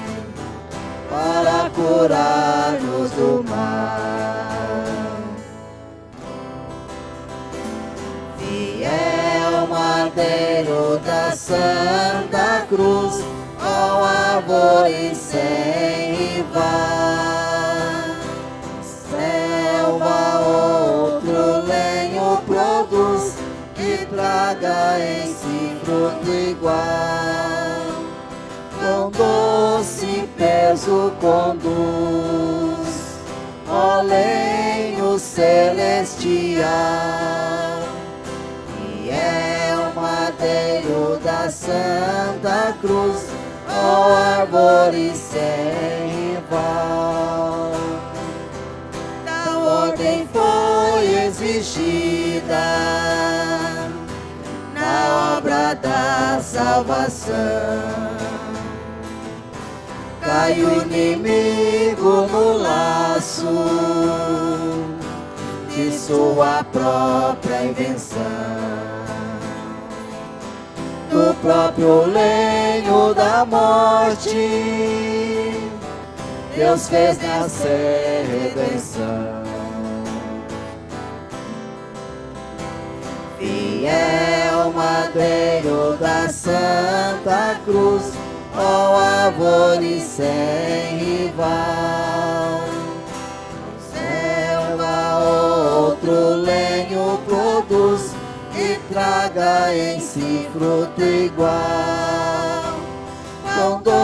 para curar-nos do mal. Fiel madeiro da Santa Cruz, ó árvore sem rival, selva outro lenho produz, que traga em si fruto igual. Com doce peso conduz, ó lenho celestial. Fiel madeiro da Santa Cruz, ó árvore sem rival. Tal ordem foi exigida na obra da salvação. Cai o inimigo no laço de sua própria invenção. Do próprio lenho da morte, Deus fez nascer redenção. Fiel madeiro da Santa Cruz, ó árvore sem rival, selva outro lenho produz, e traga em si fruto igual. com dor